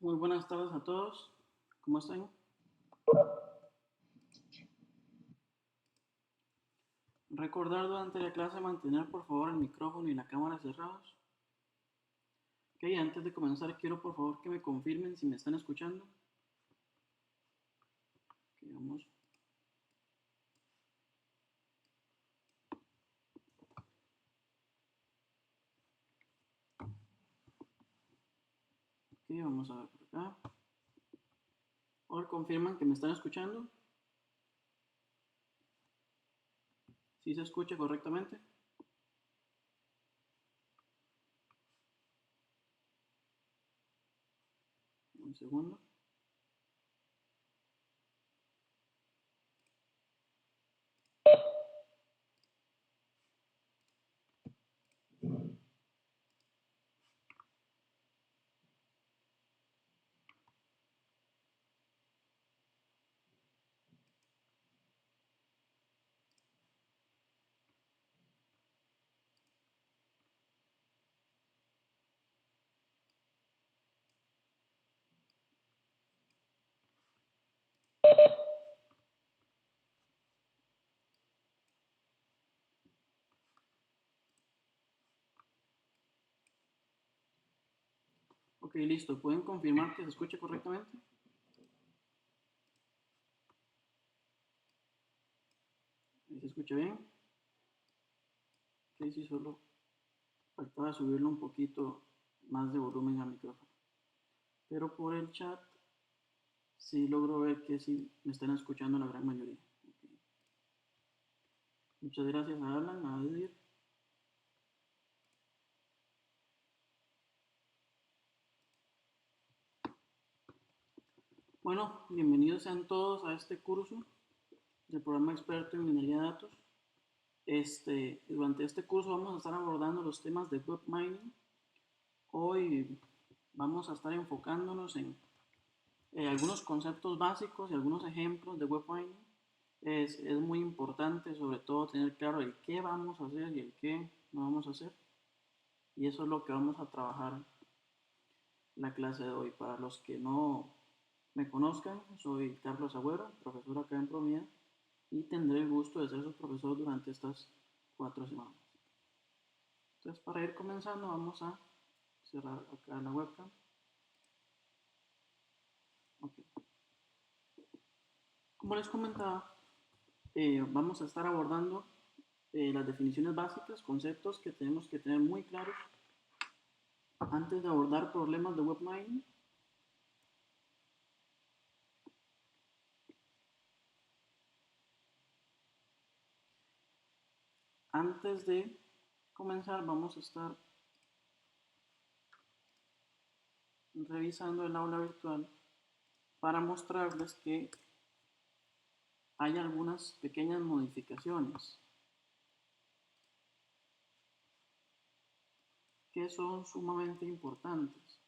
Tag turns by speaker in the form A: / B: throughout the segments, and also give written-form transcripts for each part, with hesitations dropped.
A: Muy buenas tardes a todos. ¿Cómo están? Recordar durante la clase mantener por favor el micrófono y la cámara cerrados. Ok, antes de comenzar quiero por favor que me confirmen si me están escuchando. Ok, vamos. Ok, vamos a ver por acá. Por favor, confirman que me están escuchando. ¿Sí se escucha correctamente? Un segundo. Ok, listo. ¿Pueden confirmar que se escucha correctamente? ¿Ahí se escucha bien? Ok, sí, solo faltaba subirle un poquito más de volumen al micrófono. Pero por el chat sí logro ver que sí me están escuchando la gran mayoría. Okay. Muchas gracias a Alan, a Edir. Bueno, bienvenidos sean todos a este curso del programa experto en minería de datos. Durante este curso vamos a estar abordando los temas de web mining. Hoy vamos a estar enfocándonos en algunos conceptos básicos y algunos ejemplos de web mining. Es muy importante sobre todo tener claro el qué vamos a hacer y el qué no vamos a hacer. Y eso es lo que vamos a trabajar en la clase de hoy. Para los que no me conozcan, soy Carlos Agüero, profesor acá en Promía, y tendré el gusto de ser su profesor durante estas 4 semanas. Entonces, para ir comenzando, vamos a cerrar acá la webcam. Okay. Como les comentaba, vamos a estar abordando las definiciones básicas, conceptos que tenemos que tener muy claros antes de abordar problemas de web mining. Antes de comenzar, vamos a estar revisando el aula virtual para mostrarles que hay algunas pequeñas modificaciones que son sumamente importantes.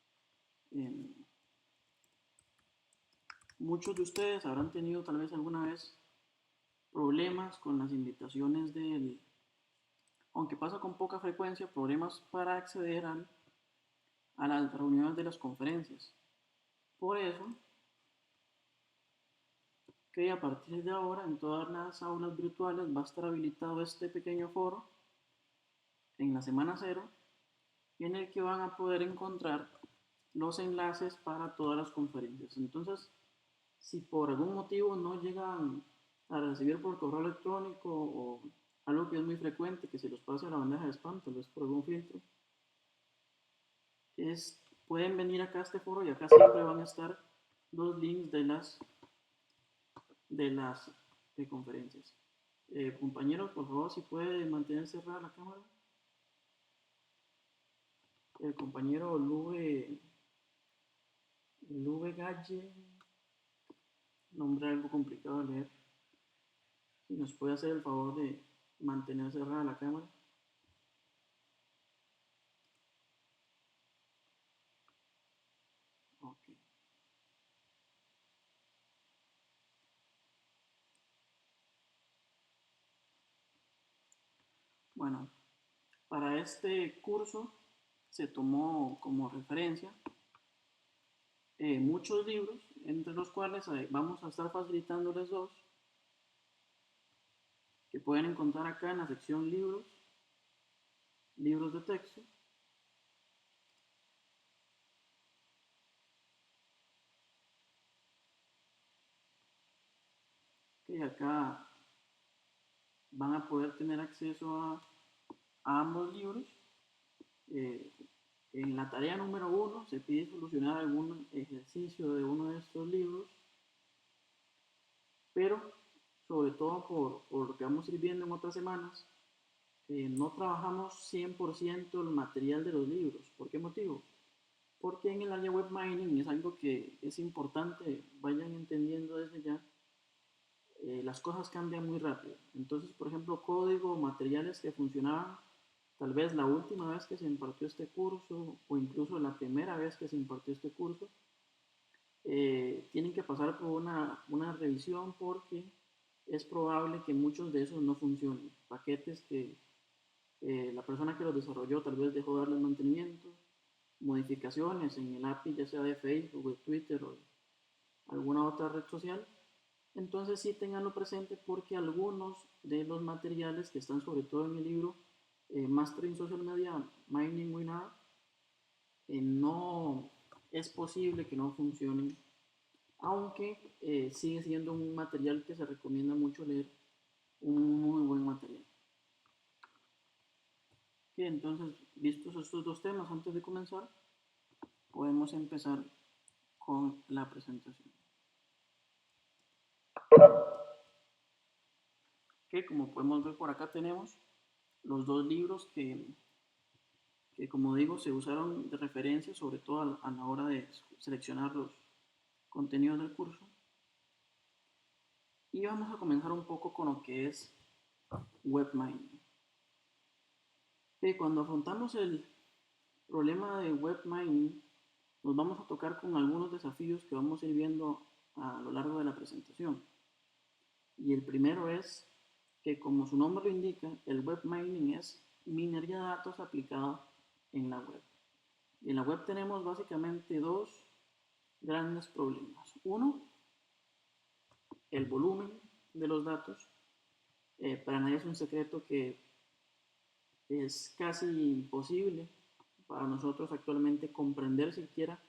A: Muchos de ustedes habrán tenido tal vez alguna vez problemas con las invitaciones aunque pasa con poca frecuencia, problemas para acceder a las reuniones de las conferencias. Por eso, que a partir de ahora en todas las aulas virtuales va a estar habilitado este pequeño foro en la semana cero, en el que van a poder encontrar los enlaces para todas las conferencias. Entonces, si por algún motivo no llegan a recibir por correo electrónico o algo que es muy frecuente, que se los pase a la bandeja de spam, tal vez por algún filtro, pueden venir acá a este foro y acá siempre van a estar los links de conferencias. Compañeros, por favor, si puede mantener cerrada la cámara. El compañero Luve Galle, nombre algo complicado de leer. Si nos puede hacer el favor de mantener cerrada la cámara. Okay. Bueno, para este curso se tomó como referencia muchos libros, entre los cuales vamos a estar facilitándoles dos, que pueden encontrar acá en la sección libros, libros de texto. Que acá van a poder tener acceso a ambos libros. Eh, en la tarea número 1 se pide solucionar algún ejercicio de uno de estos libros, pero sobre todo por lo que vamos a ir viendo en otras semanas, no trabajamos 100% el material de los libros. ¿Por qué motivo? Porque en el área web mining es algo que es importante, vayan entendiendo desde ya, las cosas cambian muy rápido. Entonces, por ejemplo, código, materiales que funcionaban tal vez la última vez que se impartió este curso o incluso la primera vez que se impartió este curso, tienen que pasar por una revisión porque es probable que muchos de esos no funcionen. Paquetes que la persona que los desarrolló tal vez dejó de darles mantenimiento, modificaciones en el API, ya sea de Facebook, de Twitter o de alguna otra red social. Entonces sí tenganlo presente porque algunos de los materiales que están sobre todo en el libro Mastering Social Media Mining Winner, no es posible que no funcionen, aunque sigue siendo un material que se recomienda mucho leer, un muy buen material. Okay, entonces, vistos estos dos temas, antes de comenzar, podemos empezar con la presentación. Que como podemos ver por acá tenemos los dos libros que como digo se usaron de referencia sobre todo a la hora de seleccionar los contenidos del curso. Y vamos a comenzar un poco con lo que es web mining. Cuando afrontamos el problema de web mining, nos vamos a tocar con algunos desafíos que vamos a ir viendo a lo largo de la presentación. Y el primero es que, como su nombre lo indica, el web mining es minería de datos aplicada en la web. Y en la web tenemos básicamente dos grandes problemas. Uno, el volumen de los datos. Para nadie es un secreto que es casi imposible para nosotros actualmente comprender siquiera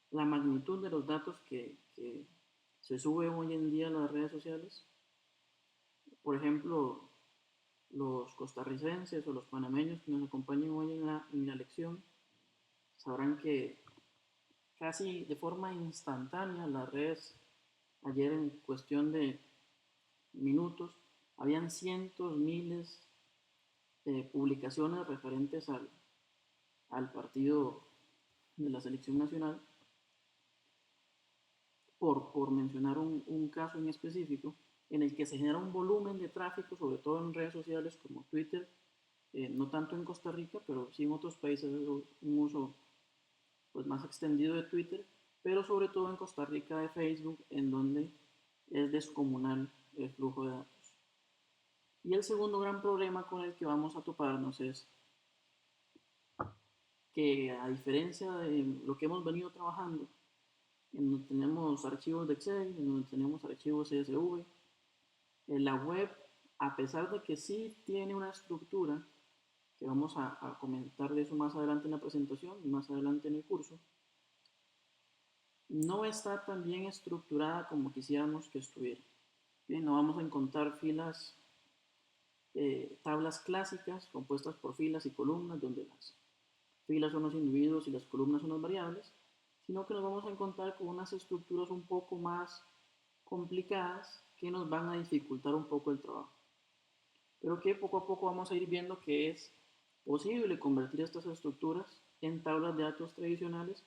A: la magnitud de los datos que se suben hoy en día a las redes sociales. Por ejemplo, los costarricenses o los panameños que nos acompañan hoy en la lección sabrán que casi de forma instantánea las redes, ayer en cuestión de minutos, habían cientos, miles de publicaciones referentes al partido de la selección nacional, por mencionar un caso en específico, en el que se genera un volumen de tráfico, sobre todo en redes sociales como Twitter, no tanto en Costa Rica, pero sí en otros países es un uso pues, más extendido de Twitter, pero sobre todo en Costa Rica de Facebook, en donde es descomunal el flujo de datos. Y el segundo gran problema con el que vamos a toparnos es que, a diferencia de lo que hemos venido trabajando, en donde tenemos archivos de Excel, en donde tenemos archivos CSV, en la web, a pesar de que sí tiene una estructura, que vamos a comentar de eso más adelante en la presentación y más adelante en el curso, no está tan bien estructurada como quisiéramos que estuviera. Bien, no vamos a encontrar filas, tablas clásicas compuestas por filas y columnas, donde las filas son los individuos y las columnas son las variables, sino que nos vamos a encontrar con unas estructuras un poco más complicadas que nos van a dificultar un poco el trabajo. Pero que poco a poco vamos a ir viendo que es posible convertir estas estructuras en tablas de datos tradicionales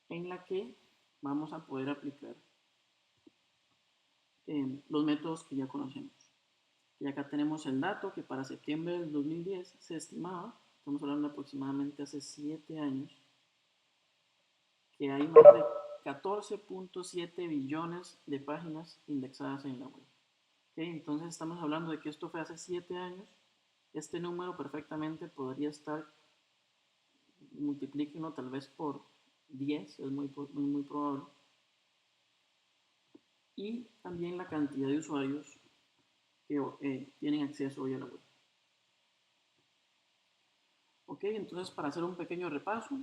A: en la que vamos a poder aplicar los métodos que ya conocemos. Y acá tenemos el dato que para septiembre del 2010 se estimaba, estamos hablando aproximadamente hace 7 años, que hay más de 14.7 billones de páginas indexadas en la web. ¿Okay? Entonces estamos hablando de que esto fue hace 7 años. Este número perfectamente podría estar, multiplíquenlo tal vez por 10 es muy probable. Y también la cantidad de usuarios que tienen acceso hoy a la web. Ok, entonces para hacer un pequeño repaso,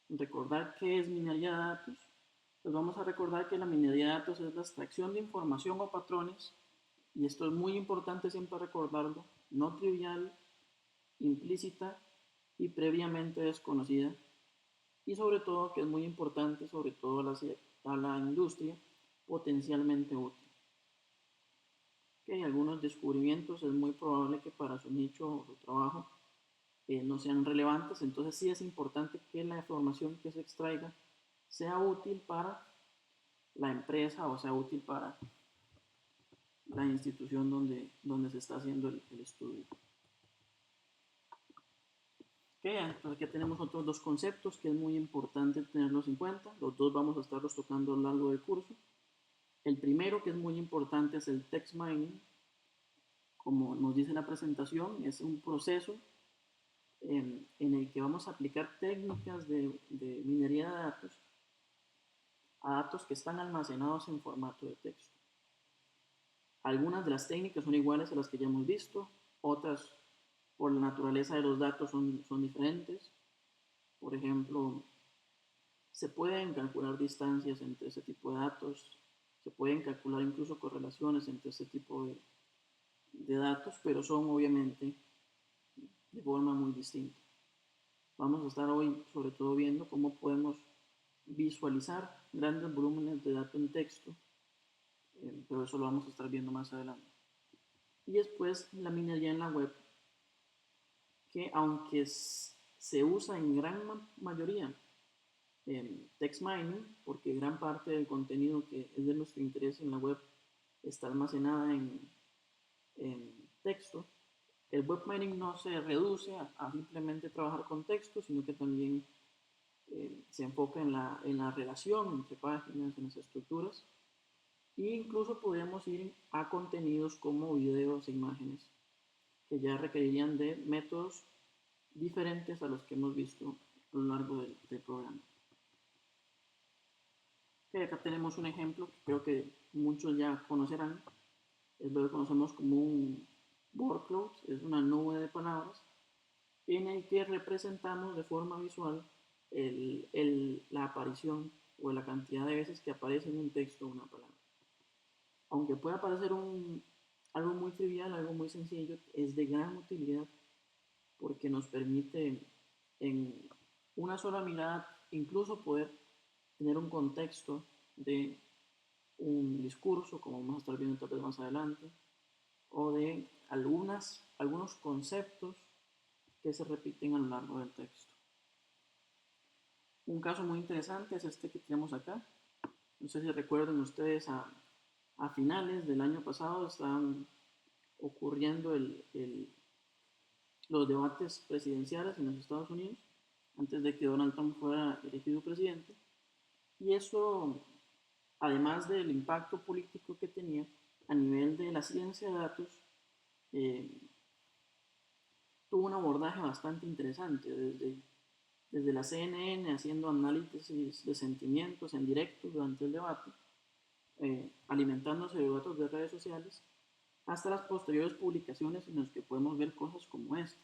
A: recordar qué es minería de datos, pues vamos a recordar que la minería de datos es la extracción de información o patrones, y esto es muy importante siempre recordarlo, no trivial, implícita y previamente desconocida, y sobre todo, que es muy importante, sobre todo a la industria, potencialmente útil. Que algunos descubrimientos es muy probable que para su nicho o su trabajo no sean relevantes, entonces sí es importante que la información que se extraiga sea útil para la empresa o sea útil para la institución donde se está haciendo el estudio. Okay, entonces aquí tenemos otros dos conceptos que es muy importante tenerlos en cuenta. Los dos vamos a estarlos tocando a lo largo del curso. El primero, que es muy importante, es el text mining. Como nos dice la presentación, es un proceso en el que vamos a aplicar técnicas de minería de datos a datos que están almacenados en formato de texto. Algunas de las técnicas son iguales a las que ya hemos visto, otras por la naturaleza de los datos son diferentes. Por ejemplo, se pueden calcular distancias entre ese tipo de datos, se pueden calcular incluso correlaciones entre ese tipo de datos, pero son obviamente de forma muy distinta. Vamos a estar hoy sobre todo viendo cómo podemos visualizar grandes volúmenes de datos en texto, pero eso lo vamos a estar viendo más adelante. Y después la minería en la web, que aunque se usa en gran mayoría text mining, porque gran parte del contenido que es de nuestro interés en la web está almacenada en texto, el web mining no se reduce a simplemente trabajar con texto, sino que también se enfoca en la relación entre páginas, en las estructuras, e incluso podemos ir a contenidos como videos e imágenes, que ya requerirían de métodos diferentes a los que hemos visto a lo largo del programa. Okay, acá tenemos un ejemplo que creo que muchos ya conocerán, es lo que conocemos como un word cloud, es una nube de palabras en el que representamos de forma visual la aparición o la cantidad de veces que aparece en un texto una palabra. Aunque pueda parecer algo muy trivial, algo muy sencillo, es de gran utilidad porque nos permite en una sola mirada incluso poder tener un contexto de un discurso, como vamos a estar viendo tal vez más adelante, o de algunos conceptos que se repiten a lo largo del texto. Un caso muy interesante es este que tenemos acá. No sé si recuerdan ustedes a finales del año pasado estaban ocurriendo los debates presidenciales en los Estados Unidos, antes de que Donald Trump fuera elegido presidente. Y eso, además del impacto político que tenía a nivel de la ciencia de datos, eh, tuvo un abordaje bastante interesante, desde la CNN haciendo análisis de sentimientos en directo durante el debate, alimentándose de datos de redes sociales, hasta las posteriores publicaciones en las que podemos ver cosas como estas.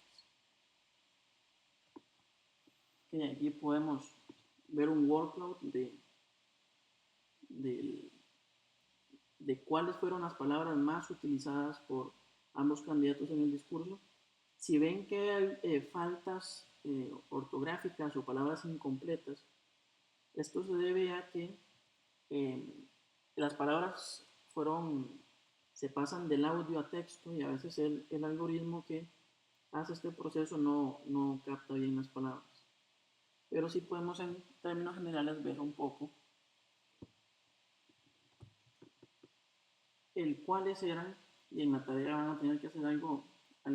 A: Que aquí podemos ver un workload de, de cuáles fueron las palabras más utilizadas por ambos candidatos en el discurso. Si ven que hay faltas ortográficas o palabras incompletas, esto se debe a que eh, las palabras se pasan del audio a texto y a veces el algoritmo que hace este proceso no capta bien las palabras. Pero sí podemos en términos generales ver un poco cuáles eran, y en la tarea van a tener que hacer algo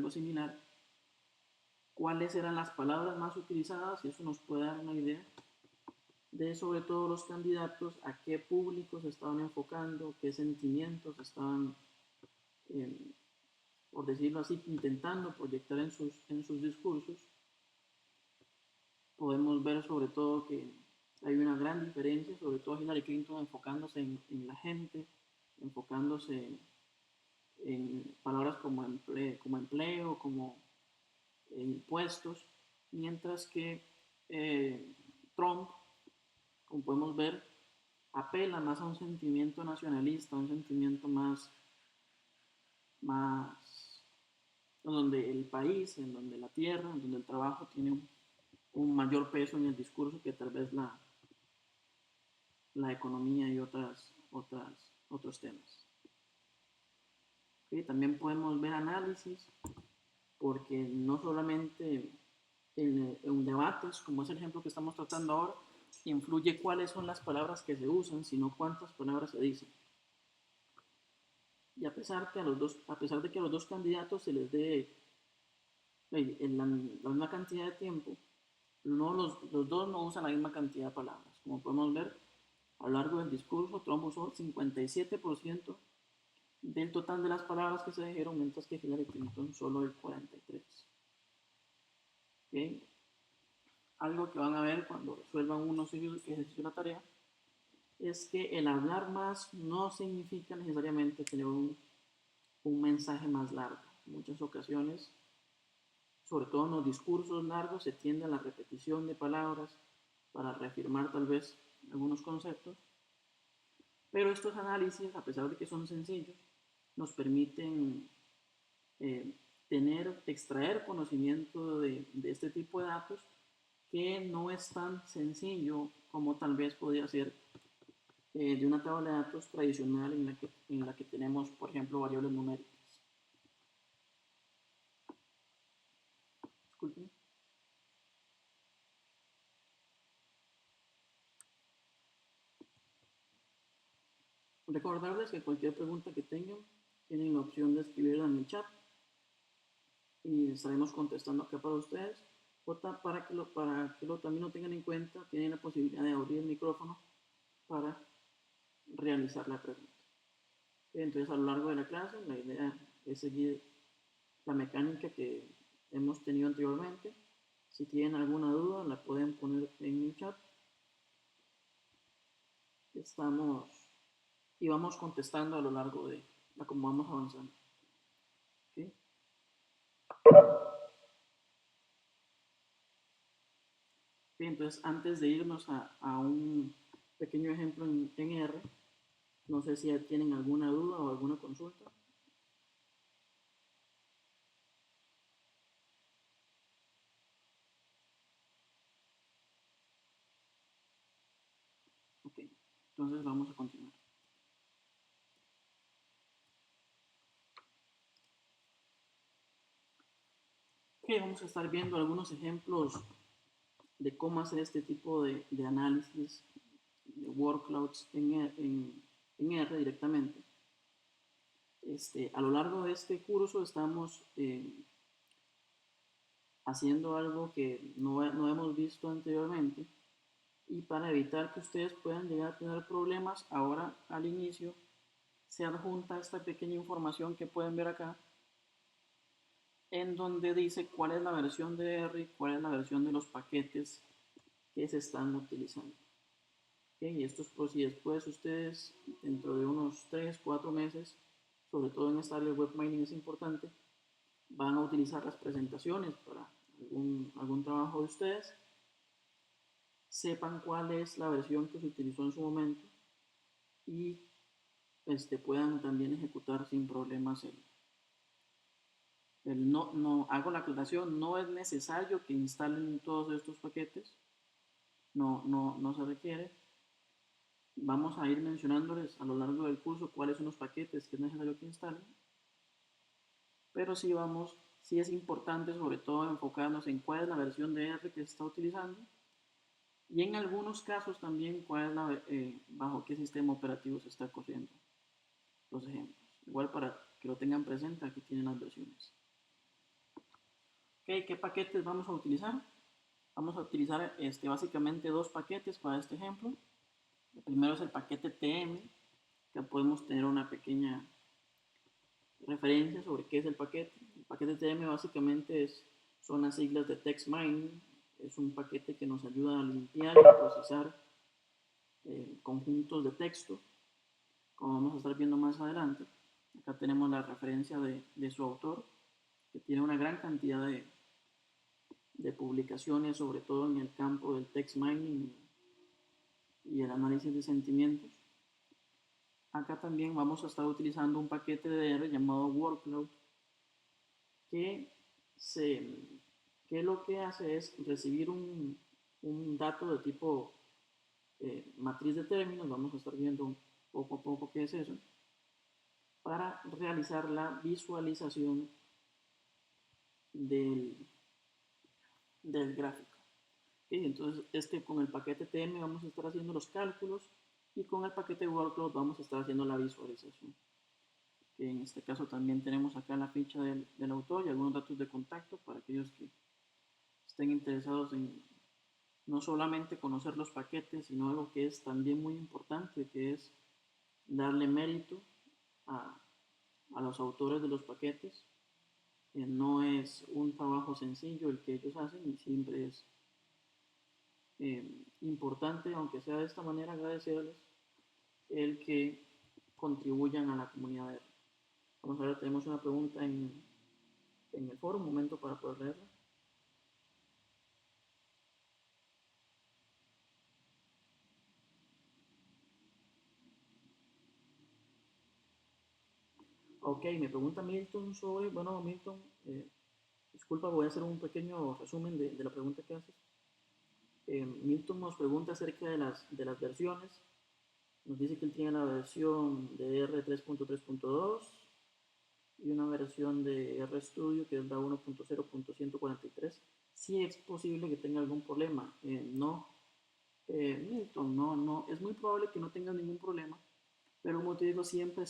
A: similar, cuáles eran las palabras más utilizadas y eso nos puede dar una idea de sobre todo los candidatos, a qué públicos estaban enfocando, qué sentimientos estaban, eh, por decirlo así, intentando proyectar en sus discursos. Podemos ver sobre todo que Hay una gran diferencia, sobre todo Hillary Clinton enfocándose en la gente, enfocándose en palabras como empleo, como impuestos, mientras que Trump, como podemos ver, apela más a un sentimiento nacionalista, un sentimiento más en donde el país, en donde la tierra, en donde el trabajo tiene un mayor peso en el discurso que tal vez la economía y otros temas. ¿Okay? También podemos ver análisis, porque no solamente en debates, como es el ejemplo que estamos tratando ahora, influye cuáles son las palabras que se usan, sino cuántas palabras se dicen. Y a pesar de que a los dos candidatos se les dé en la misma cantidad de tiempo, los dos no usan la misma cantidad de palabras. Como podemos ver, a lo largo del discurso, Trump usó el 57% del total de las palabras que se dijeron, mientras que Hillary Clinton solo el 43%. ¿Okay? Algo que van a ver cuando resuelvan unos ejercicios de la tarea es que el hablar más no significa necesariamente tener un mensaje más largo. En muchas ocasiones, sobre todo en los discursos largos, se tiende a la repetición de palabras para reafirmar tal vez algunos conceptos, pero estos análisis, a pesar de que son sencillos, nos permiten extraer conocimiento de este tipo de datos que no es tan sencillo como tal vez podría ser de una tabla de datos tradicional en la que tenemos, por ejemplo, variables numéricas. Disculpen. Recordarles que cualquier pregunta que tengan, tienen la opción de escribirla en el chat y estaremos contestando acá para ustedes. Para que también lo tengan en cuenta, tienen la posibilidad de abrir el micrófono para realizar la pregunta. Entonces, a lo largo de la clase, la idea es seguir la mecánica que hemos tenido anteriormente. Si tienen alguna duda, la pueden poner en el chat. Y vamos contestando a lo largo de cómo vamos avanzando. ¿Okay? Entonces, antes de irnos a un pequeño ejemplo en R, no sé si ya tienen alguna duda o alguna consulta. Ok, entonces vamos a continuar. Ok, vamos a estar viendo algunos ejemplos de cómo hacer este tipo de análisis de workloads en R directamente. A lo largo de este curso estamos haciendo algo que no hemos visto anteriormente, y para evitar que ustedes puedan llegar a tener problemas, ahora al inicio se adjunta esta pequeña información que pueden ver acá, en donde dice cuál es la versión de R y cuál es la versión de los paquetes que se están utilizando. ¿Okay? Y esto es por si después ustedes, dentro de unos 3-4 meses, sobre todo en esta área de web mining es importante, van a utilizar las presentaciones para algún trabajo de ustedes, sepan cuál es la versión que se utilizó en su momento y puedan también ejecutar sin problemas hago la aclaración, no es necesario que instalen todos estos paquetes, no se requiere. Vamos a ir mencionándoles a lo largo del curso cuáles son los paquetes que es necesario que instalen, pero sí es importante sobre todo enfocarnos en cuál es la versión de R que se está utilizando, y en algunos casos también cuál es bajo qué sistema operativo se está corriendo los ejemplos. Igual para que lo tengan presente, aquí tienen las versiones. Okay, ¿qué paquetes vamos a utilizar? Vamos a utilizar básicamente dos paquetes para este ejemplo. El primero es el paquete TM, que podemos tener una pequeña referencia sobre qué es el paquete. El paquete TM básicamente son las siglas de text mining. Es un paquete que nos ayuda a limpiar y procesar conjuntos de texto, como vamos a estar viendo más adelante. Acá tenemos la referencia de su autor, que tiene una gran cantidad de publicaciones, sobre todo en el campo del text mining y el análisis de sentimientos. Acá también vamos a estar utilizando un paquete de R llamado Workload, que, que lo que hace es recibir un dato de tipo matriz de términos. Vamos a estar viendo poco a poco qué es eso, para realizar la visualización del, del gráfico. ¿Okay? Entonces, con el paquete TM vamos a estar haciendo los cálculos y con el paquete Workload vamos a estar haciendo la visualización. Que en este caso también tenemos acá la ficha del autor y algunos datos de contacto para aquellos que estén interesados en no solamente conocer los paquetes, sino algo que es también muy importante, que es darle mérito a, a los autores de los paquetes. No es un trabajo sencillo el que ellos hacen y siempre es importante, aunque sea de esta manera, agradecerles el que contribuyan a la comunidad de R. Vamos a ver, tenemos una pregunta en el foro, un momento para poder leerla. Ok, me pregunta Milton sobre, bueno, Milton, disculpa, voy a hacer un pequeño resumen de la pregunta que haces. Milton nos pregunta acerca de las versiones. Nos dice que él tiene la versión de R 3.3.2 y una versión de RStudio que es la 1.0.143. Si es posible que tenga algún problema. No, Milton, no, es muy probable que no tenga ningún problema, pero como te digo, siempre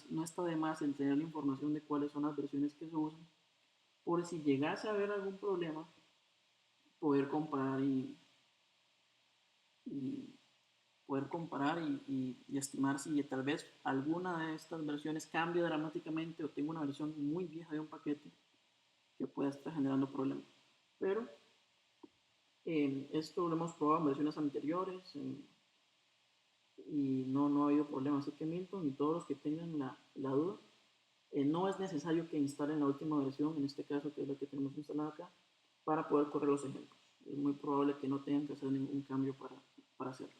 A: no está de más en tener la información de cuáles son las versiones que se usan, por si llegase a haber algún problema, poder comparar y poder comparar y estimar si tal vez alguna de estas versiones cambia dramáticamente o tengo una versión muy vieja de un paquete que pueda estar generando problemas. Pero esto lo hemos probado en versiones anteriores y no ha habido problema. Así que Milton y todos los que tengan la duda, no es necesario que instalen la última versión, en este caso que es la que tenemos instalada acá, para poder correr los ejemplos. Es muy probable que no tengan que hacer ningún cambio para hacerlo.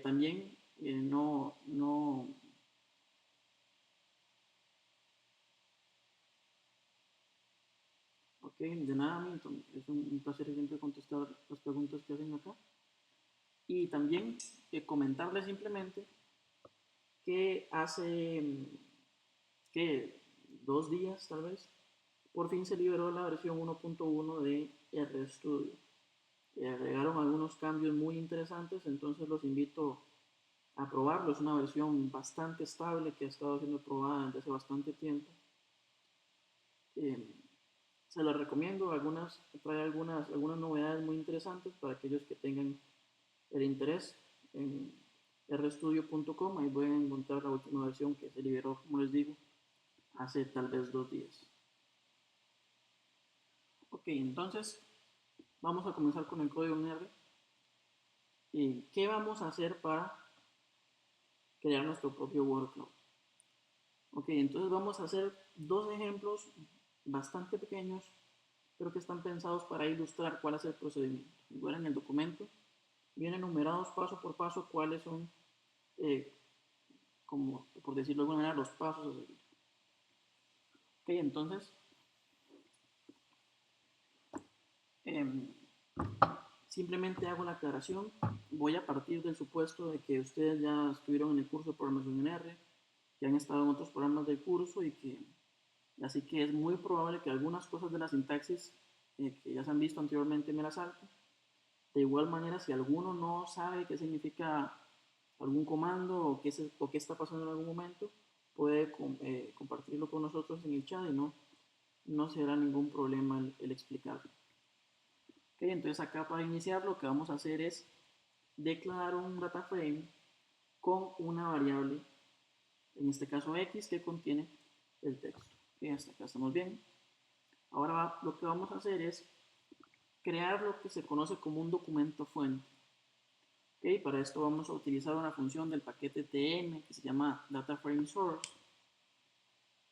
A: También ok, de nada, Milton. Es un placer siempre contestar las preguntas que hacen acá. Y también comentarles simplemente que hace que 2 días tal vez, por fin se liberó la versión 1.1 de RStudio. Agregaron algunos cambios muy interesantes, entonces los invito a probarlo. Es una versión bastante estable que ha estado siendo probada desde hace bastante tiempo. Eh, Se la recomiendo, trae algunas novedades muy interesantes para aquellos que tengan el interés en rstudio.com. Ahí pueden encontrar la última versión que se liberó, como les digo, hace tal vez 2 días. Ok, entonces vamos a comenzar con el código en R. ¿Qué vamos a hacer para crear nuestro propio workflow? Ok, entonces vamos a hacer 2 ejemplos bastante pequeños, pero que están pensados para ilustrar cuál es el procedimiento. Igual en el documento vienen numerados paso por paso cuáles son, como por decirlo de alguna manera, los pasos a seguir. Ok, entonces, eh, simplemente hago la aclaración. Voy a partir del supuesto de que ustedes ya estuvieron en el curso de programación en R, que han estado en otros programas del curso y que así que es muy probable que algunas cosas de la sintaxis que ya se han visto anteriormente me las salte. De igual manera, si alguno no sabe qué significa algún comando o qué está pasando en algún momento, puede compartirlo con nosotros en el chat y no será ningún problema el explicarlo. Okay, entonces acá para iniciar lo que vamos a hacer es declarar un data frame con una variable, en este caso x, que contiene el texto. Okay, hasta acá estamos bien. Ahora lo que vamos a hacer es crear lo que se conoce como un documento fuente. Ok, para esto vamos a utilizar una función del paquete TM que se llama DataFrameSource,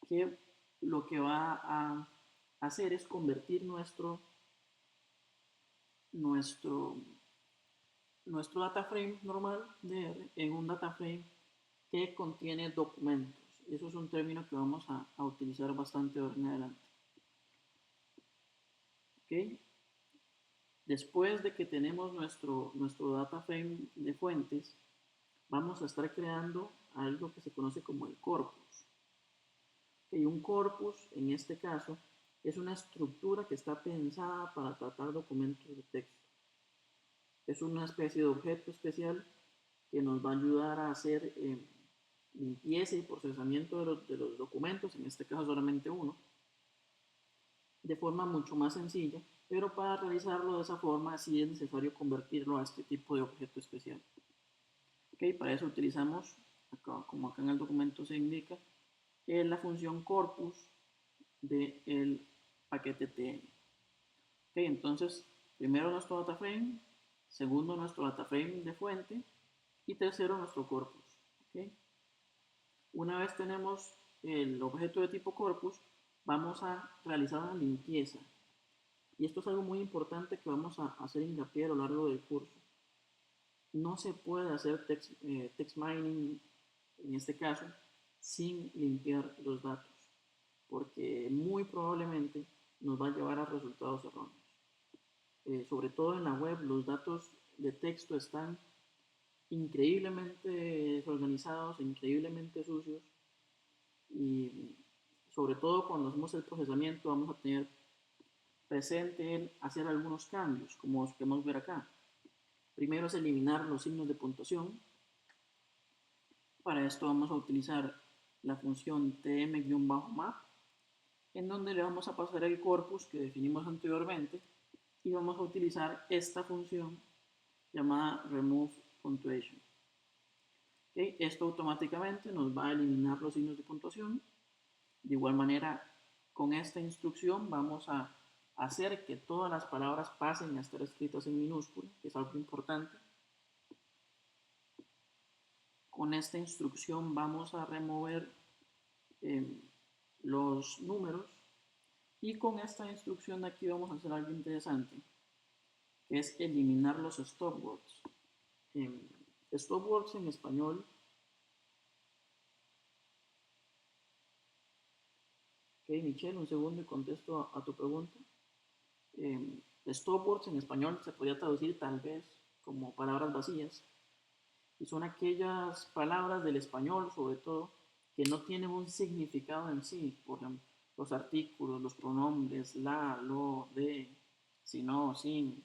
A: que lo que va a hacer es convertir nuestro, nuestro data frame normal de R en un data frame que contiene documentos. Eso es un término que vamos a utilizar bastante ahora en adelante. ¿Okay? Después de que tenemos nuestro data frame de fuentes, vamos a estar creando algo que se conoce como el corpus. ¿Okay? Un corpus, en este caso, es una estructura que está pensada para tratar documentos de texto. Es una especie de objeto especial que nos va a ayudar a hacer limpieza y procesamiento de los documentos, en este caso solamente uno, de forma mucho más sencilla, pero para realizarlo de esa forma sí es necesario convertirlo a este tipo de objeto especial. Okay, para eso utilizamos, como acá en el documento se indica, la función corpus del paquete TN. Okay, entonces, primero nuestro data frame, segundo nuestro data frame de fuente y tercero nuestro corpus. Okay. Una vez tenemos el objeto de tipo corpus, vamos a realizar una limpieza. Y esto es algo muy importante que vamos a hacer hincapié a lo largo del curso. No se puede hacer text mining, en este caso, sin limpiar los datos, porque muy probablemente nos va a llevar a resultados erróneos. Sobre todo en la web, los datos de texto están increíblemente desorganizados, increíblemente sucios, y sobre todo cuando hacemos el procesamiento vamos a tener presente el hacer algunos cambios, como los podemos ver acá. Primero es eliminar los signos de puntuación. Para esto vamos a utilizar la función tm-map, en donde le vamos a pasar el corpus que definimos anteriormente y vamos a utilizar esta función llamada remove punctuation. ¿Okay? Esto automáticamente nos va a eliminar los signos de puntuación. De igual manera, con esta instrucción vamos a hacer que todas las palabras pasen a estar escritas en minúscula, que es algo importante. Con esta instrucción vamos a remover los números y con esta instrucción de aquí vamos a hacer algo interesante, que es eliminar los stopwords. Stopwords en español ok, Michelle, un segundo y contesto a tu pregunta. Stopwords en español se podría traducir tal vez como palabras vacías, y son aquellas palabras del español, sobre todo, que no tienen un significado en sí, por ejemplo, los artículos, los pronombres, la, lo, de, si no, sin,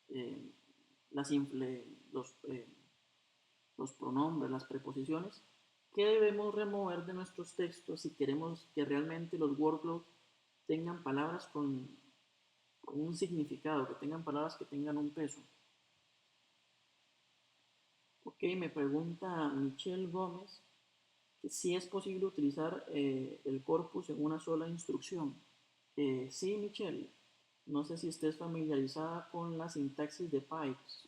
A: eh, los, los pronombres, las preposiciones, que debemos remover de nuestros textos si queremos que realmente los workflows tengan palabras con un significado, que tengan palabras que tengan un peso. Ok, me pregunta Michelle Gómez que si es posible utilizar el corpus en una sola instrucción. Sí, Michelle, no sé si estés familiarizada con la sintaxis de pipes.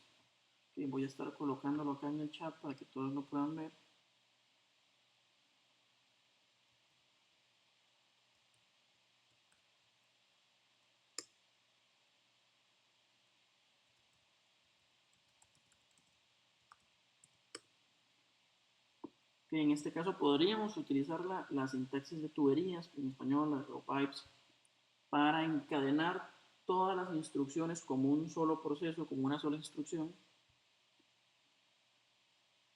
A: Okay, voy a estar colocándolo acá en el chat para que todos lo puedan ver. Que en este caso podríamos utilizar la sintaxis de tuberías, en español, o pipes, para encadenar todas las instrucciones como un solo proceso, como una sola instrucción,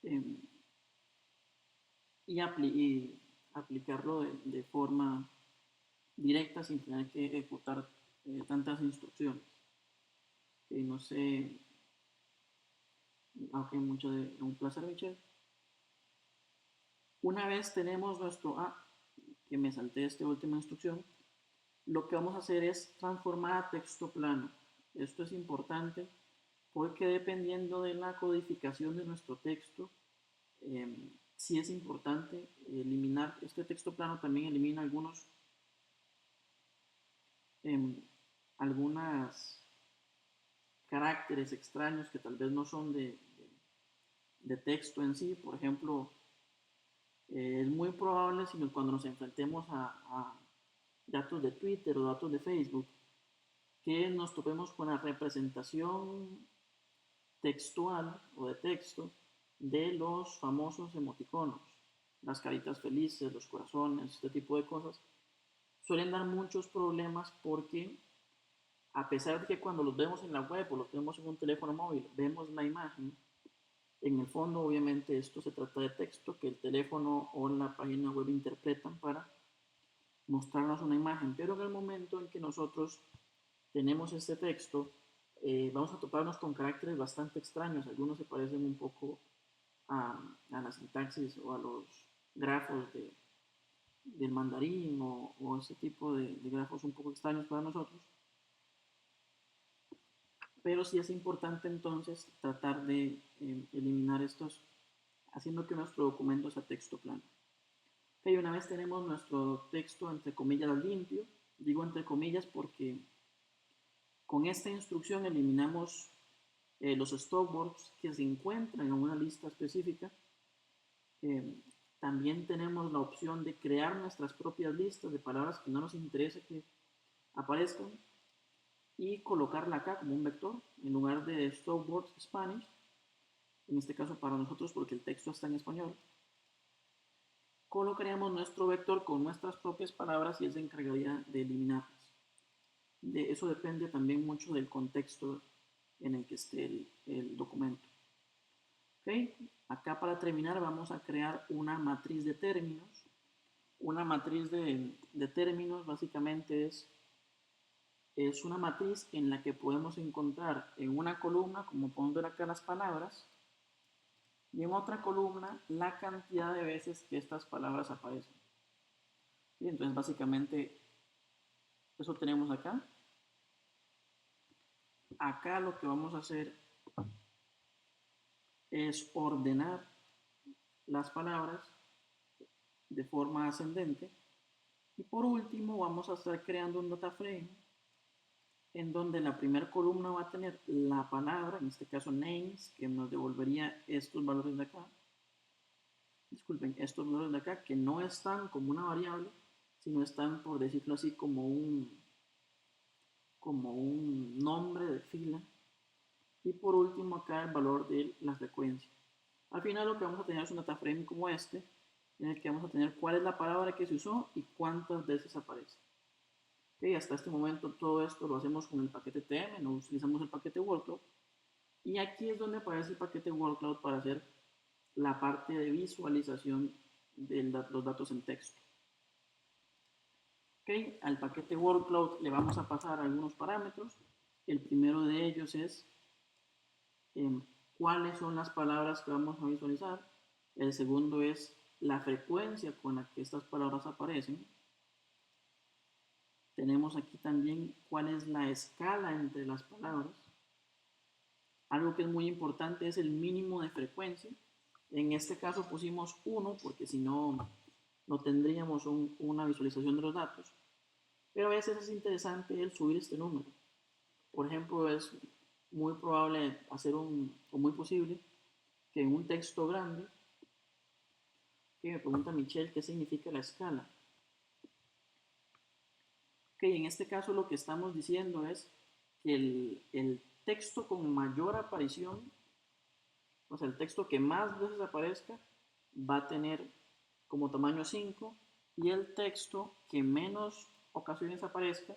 A: eh, y aplicarlo de forma directa sin tener que ejecutar tantas instrucciones. No sé, aunque mucho de un placer, Michelle. Una vez tenemos nuestro que me salté esta última instrucción, lo que vamos a hacer es transformar a texto plano. Esto es importante porque dependiendo de la codificación de nuestro texto, sí es importante eliminar, este texto plano también elimina algunas caracteres extraños que tal vez no son de texto en sí. Por ejemplo, es muy probable si cuando nos enfrentemos a datos de Twitter o datos de Facebook, que nos topemos con la representación textual o de texto de los famosos emoticonos, las caritas felices, los corazones, este tipo de cosas, suelen dar muchos problemas porque a pesar de que cuando los vemos en la web o los vemos en un teléfono móvil, vemos la imagen, en el fondo obviamente esto se trata de texto que el teléfono o la página web interpretan para mostrarnos una imagen, pero en el momento en que nosotros tenemos este texto, vamos a toparnos con caracteres bastante extraños. Algunos se parecen un poco a la sintaxis o a los grafos del mandarín o ese tipo de grafos un poco extraños para nosotros. Pero sí es importante entonces tratar de eliminar estos, haciendo que nuestro documento sea texto plano. Ok, una vez tenemos nuestro texto entre comillas limpio, digo entre comillas porque con esta instrucción eliminamos los stopwords que se encuentran en una lista específica. También tenemos la opción de crear nuestras propias listas de palabras que no nos interesa que aparezcan y colocarla acá como un vector en lugar de stopwords Spanish, en este caso para nosotros porque el texto está en español. Colocaríamos nuestro vector con nuestras propias palabras y él se encargaría de eliminarlas. De eso depende también mucho del contexto en el que esté el documento. ¿Okay? Acá para terminar vamos a crear una matriz de términos. Una matriz de términos básicamente es una matriz en la que podemos encontrar en una columna, como podemos ver acá las palabras, y en otra columna la cantidad de veces que estas palabras aparecen. ¿Sí? Entonces básicamente eso tenemos acá. Acá lo que vamos a hacer es ordenar las palabras de forma ascendente. Y por último vamos a estar creando un data frame en donde la primera columna va a tener la palabra, en este caso names, que nos devolvería estos valores de acá. Disculpen, estos valores de acá que no están como una variable, sino están, por decirlo así, como un nombre de fila. Y por último acá el valor de la frecuencia. Al final lo que vamos a tener es un data frame como este, en el que vamos a tener cuál es la palabra que se usó y cuántas veces aparece. Okay, hasta este momento todo esto lo hacemos con el paquete TM, no utilizamos el paquete Wordcloud. Y aquí es donde aparece el paquete Wordcloud para hacer la parte de visualización de los datos en texto. Okay, al paquete Wordcloud le vamos a pasar algunos parámetros. El primero de ellos es cuáles son las palabras que vamos a visualizar. El segundo es la frecuencia con la que estas palabras aparecen. Tenemos aquí también cuál es la escala entre las palabras. Algo que es muy importante es el mínimo de frecuencia. En este caso pusimos 1 porque si no, no tendríamos una visualización de los datos. Pero a veces es interesante el subir este número. Por ejemplo, es muy probable o muy posible que en un texto grande, que me pregunta Michelle qué significa la escala. En este caso lo que estamos diciendo es que el texto con mayor aparición, o sea, el texto que más veces aparezca, va a tener como tamaño 5 y el texto que menos ocasiones aparezca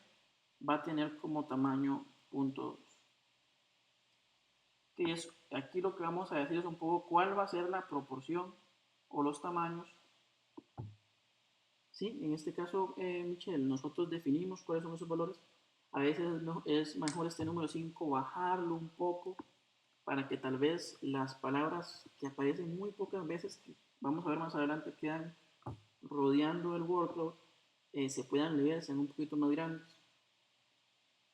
A: va a tener como tamaño 0.2. Aquí lo que vamos a decir es un poco cuál va a ser la proporción o los tamaños. ¿Sí? En este caso, Michelle, nosotros definimos cuáles son esos valores. A veces es mejor este número 5 bajarlo un poco para que tal vez las palabras que aparecen muy pocas veces, que vamos a ver más adelante, quedan rodeando el workload, se puedan leer, sean un poquito más grandes.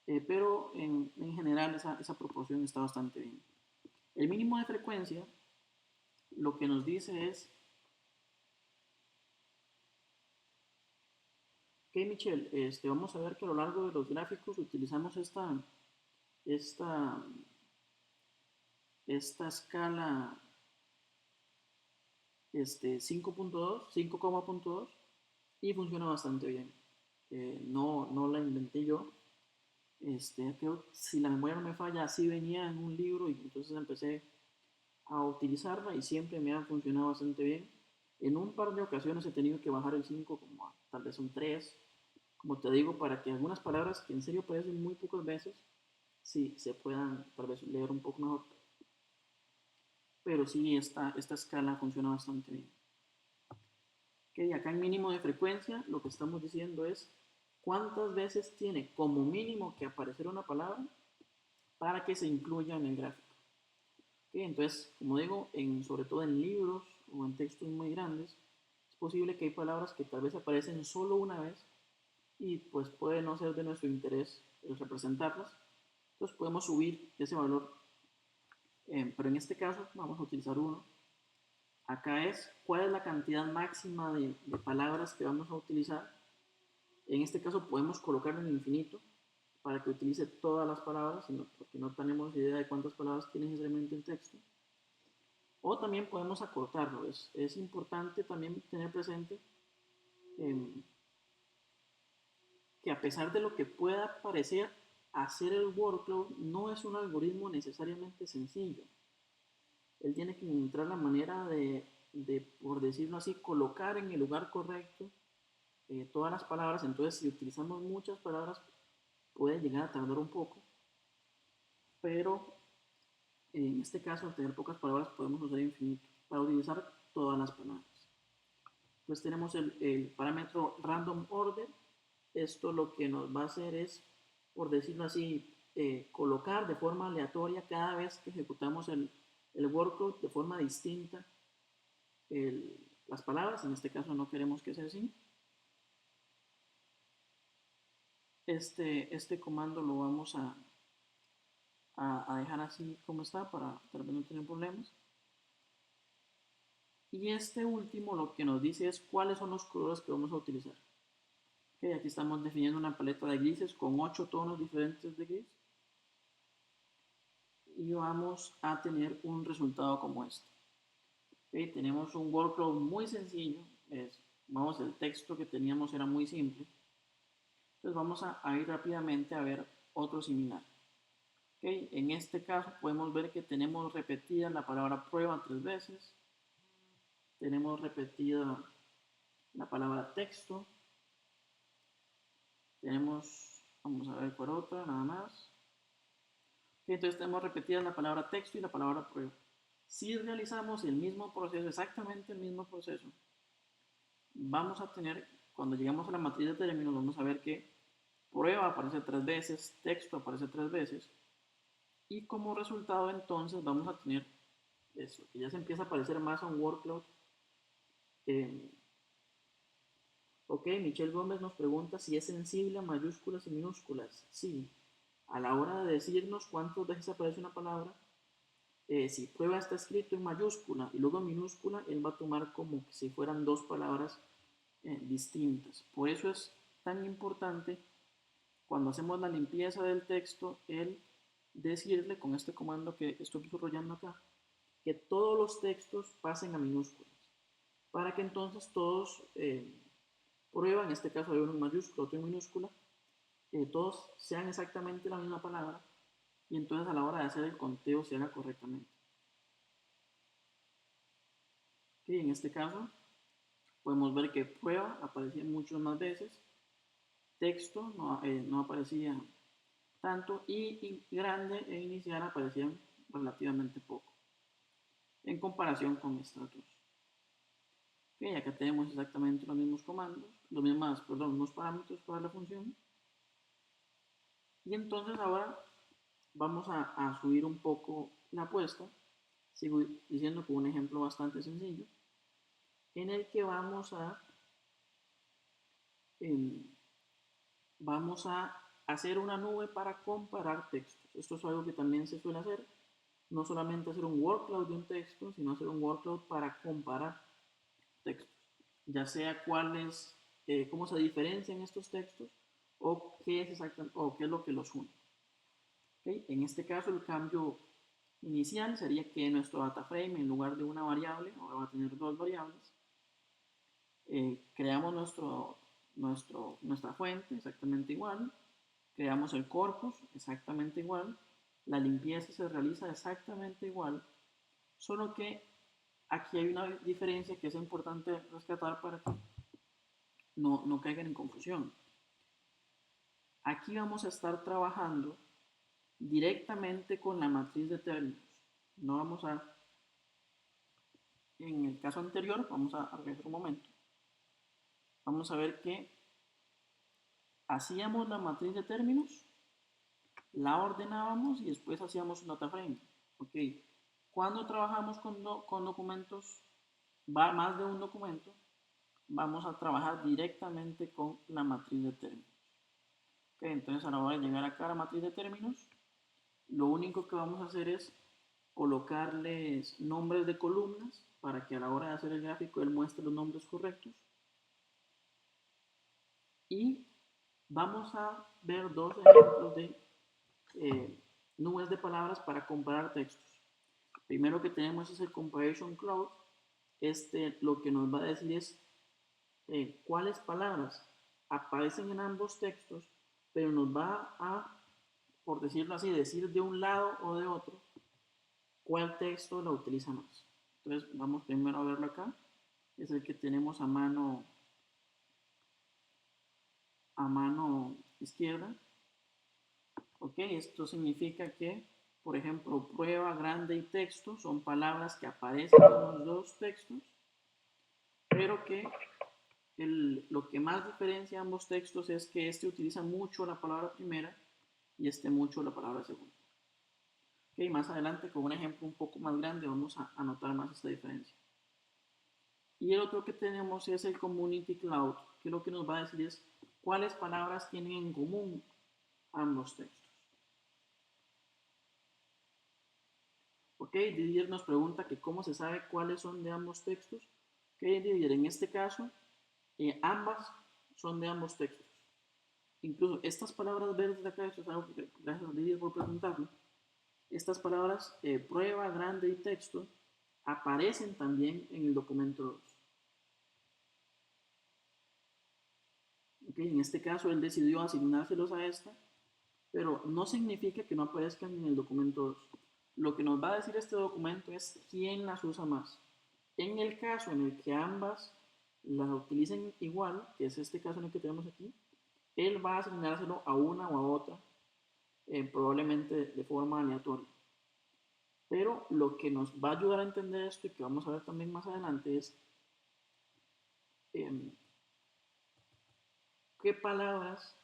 A: Pero en general esa proporción está bastante bien. El mínimo de frecuencia lo que nos dice es ok, Michelle, vamos a ver que a lo largo de los gráficos utilizamos esta escala 5.2, 5,2 y funciona bastante bien. No la inventé yo. Creo que si la memoria no me falla, así venía en un libro y entonces empecé a utilizarla y siempre me ha funcionado bastante bien. En un par de ocasiones he tenido que bajar el 5 como tal vez un 3, como te digo, para que algunas palabras que en serio aparecen muy pocas veces, sí se puedan tal vez leer un poco mejor. Pero sí, esta escala funciona bastante bien. Okay, acá en mínimo de frecuencia lo que estamos diciendo es cuántas veces tiene como mínimo que aparecer una palabra para que se incluya en el gráfico. Okay, entonces, como digo, sobre todo en libros o en textos muy grandes, es posible que hay palabras que tal vez aparecen solo una vez y pues puede no ser de nuestro interés representarlas. Entonces podemos subir ese valor, pero en este caso vamos a utilizar uno. Acá es cuál es la cantidad máxima de palabras que vamos a utilizar. En este caso podemos colocarlo en infinito para que utilice todas las palabras, porque no tenemos idea de cuántas palabras tiene necesariamente el texto. O también podemos acortarlo. Es importante también tener presente eh, que a pesar de lo que pueda parecer, hacer el workload no es un algoritmo necesariamente sencillo. Él tiene que encontrar la manera por decirlo así, colocar en el lugar correcto todas las palabras. Entonces, si utilizamos muchas palabras, puede llegar a tardar un poco, pero en este caso, al tener pocas palabras, podemos usar infinito para utilizar todas las palabras. Entonces tenemos el parámetro random order. Esto lo que nos va a hacer es, por decirlo así, colocar de forma aleatoria cada vez que ejecutamos el workload de forma distinta las palabras. En este caso no queremos que sea así. Este comando lo vamos a dejar así como está para tal vez no tener problemas. Y este último lo que nos dice es cuáles son los colores que vamos a utilizar. Okay, aquí estamos definiendo una paleta de grises con 8 tonos diferentes de gris. Y vamos a tener un resultado como este. Okay, tenemos un workflow muy sencillo. Vamos, el texto que teníamos era muy simple. Entonces vamos a ir rápidamente a ver otro similar. Okay, en este caso podemos ver que tenemos repetida la palabra prueba 3 veces. Tenemos repetida la palabra texto. Vamos a ver por otra, nada más. Entonces tenemos repetidas la palabra texto y la palabra prueba. Si realizamos el mismo proceso, exactamente el mismo proceso, vamos a tener, cuando llegamos a la matriz de términos, vamos a ver que prueba aparece 3 veces, texto aparece 3 veces, y como resultado entonces vamos a tener eso, que ya se empieza a parecer más a un workload. Ok, Michelle Gómez nos pregunta si es sensible a mayúsculas y minúsculas. Sí, a la hora de decirnos cuántas veces aparece una palabra, si prueba está escrito en mayúscula y luego en minúscula, él va a tomar como si fueran dos palabras distintas. Por eso es tan importante cuando hacemos la limpieza del texto, el decirle con este comando que estoy subrayando acá, que todos los textos pasen a minúsculas, para que entonces todos prueban, en este caso hay uno en mayúscula, otro en minúscula, todos sean exactamente la misma palabra y entonces a la hora de hacer el conteo se haga correctamente. Okay, en este caso podemos ver que prueba aparecía muchas más veces, texto no aparecía tanto y grande e inicial aparecían relativamente poco en comparación con estas dos. Okay, acá tenemos exactamente los mismos comandos, los mismos parámetros para la función. Y entonces ahora vamos a subir un poco la apuesta. Sigo diciendo con un ejemplo bastante sencillo en el que eh, vamos a hacer una nube para comparar textos. Esto es algo que también se suele hacer. No solamente hacer un workload de un texto, sino hacer un workload para comparar textos. Ya sea cómo se diferencian estos textos o qué es lo que los une. ¿Okay? En este caso el cambio inicial sería que nuestro data frame, en lugar de una variable, ahora va a tener dos variables. Creamos nuestra fuente exactamente igual, creamos el corpus exactamente igual, la limpieza se realiza exactamente igual, solo que aquí hay una diferencia que es importante rescatar para que no caigan en confusión. Aquí vamos a estar trabajando directamente con la matriz de términos. No vamos a, en el caso anterior, vamos a regresar un momento. Vamos a ver que hacíamos la matriz de términos, la ordenábamos y después hacíamos un data frame. Ok, cuando trabajamos con documentos, más de un documento, vamos a trabajar directamente con la matriz de términos. Ok, entonces a la hora de llegar acá a la matriz de términos, lo único que vamos a hacer es colocarles nombres de columnas para que a la hora de hacer el gráfico él muestre los nombres correctos. Y vamos a ver dos ejemplos de nubes de palabras para comparar textos. Primero que tenemos es el Comparison Cloud. Lo que nos va a decir es cuáles palabras aparecen en ambos textos, pero nos va a, por decirlo así, decir de un lado o de otro cuál texto la utiliza más. Entonces vamos primero a verlo acá. Es el que tenemos a mano izquierda. Ok, esto significa que, por ejemplo, prueba, grande y texto son palabras que aparecen en los dos textos, pero que lo que más diferencia ambos textos es que este utiliza mucho la palabra primera y este mucho la palabra segunda. Ok, más adelante con un ejemplo un poco más grande vamos a notar más esta diferencia. Y el otro que tenemos es el Community Cloud, que lo que nos va a decir es cuáles palabras tienen en común ambos textos. Ok, Didier nos pregunta que cómo se sabe cuáles son de ambos textos. Ok, Didier, en este caso, ambas son de ambos textos. Incluso estas palabras verdes de acá, esto es algo que gracias a Didier por preguntarlo, estas palabras prueba, grande y texto aparecen también en el documento 2. Okay, en este caso él decidió asignárselos a esta, pero no significa que no aparezcan en el documento 2. Lo que nos va a decir este documento es quién las usa más. En el caso en el que ambas las utilicen igual, que es este caso en el que tenemos aquí, él va a asignárselo a una o a otra, probablemente de forma aleatoria. Pero lo que nos va a ayudar a entender esto y que vamos a ver también más adelante es qué palabras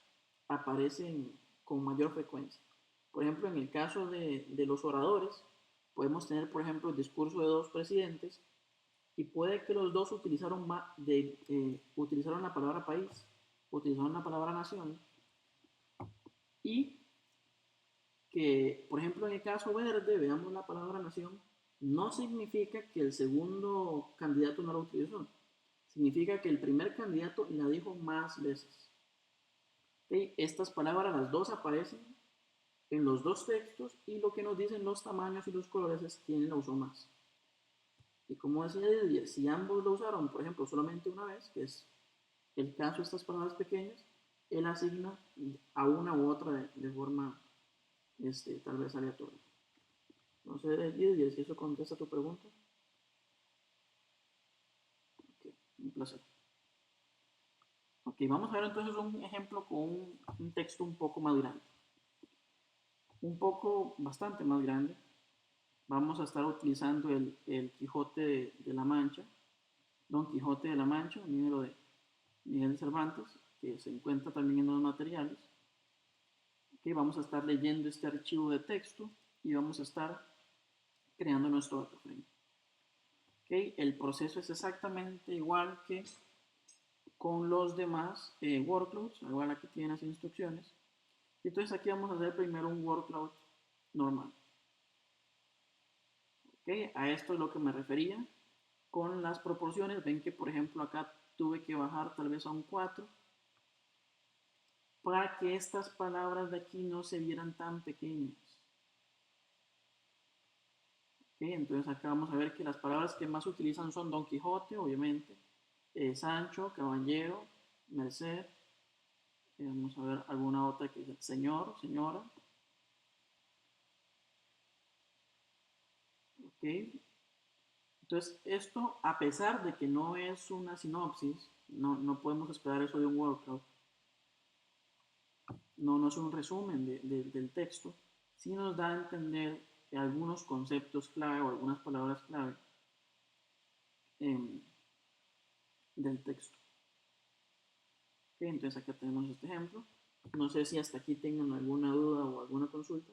A: aparecen con mayor frecuencia. Por ejemplo, en el caso de los oradores, podemos tener, por ejemplo, el discurso de dos presidentes y puede que los dos utilizaron la palabra país, utilizaron la palabra nación y que, por ejemplo, en el caso verde, veamos la palabra nación, no significa que el segundo candidato no la utilizó, significa que el primer candidato la dijo más veces. ¿Okay? Estas palabras, las dos aparecen en los dos textos y lo que nos dicen los tamaños y los colores es quién la usó más. Y como decía Didier, si ambos lo usaron, por ejemplo, solamente una vez, que es el caso de estas palabras pequeñas, él asigna a una u otra de forma tal vez aleatoria. No sé, Didier, si eso contesta tu pregunta. Ok, un placer. Ok, vamos a ver entonces un ejemplo con un texto un poco más grande. Bastante más grande. Vamos a estar utilizando el Quijote de la Mancha, Don Quijote de la Mancha, un libro de Miguel de Cervantes, que se encuentra también en los materiales. Okay, vamos a estar leyendo este archivo de texto y vamos a estar creando nuestro data frame. Okay, el proceso es exactamente igual que con los demás workloads, igual aquí tienen las instrucciones. Entonces aquí vamos a hacer primero un workload normal. Okay, a esto es lo que me refería con las proporciones. Ven que por ejemplo acá tuve que bajar tal vez a un 4 para que estas palabras de aquí no se vieran tan pequeñas. Entonces acá vamos a ver que las palabras que más se utilizan son Don Quijote, obviamente, Sancho, caballero, merced. Vamos a ver alguna otra que dice señor, señora. Ok. Entonces esto, a pesar de que no es una sinopsis, no podemos esperar eso de un workshop, no es un resumen del texto, sí nos da a entender algunos conceptos clave o algunas palabras clave eh, del texto. Okay, entonces acá tenemos este ejemplo. No sé si hasta aquí tengan alguna duda o alguna consulta.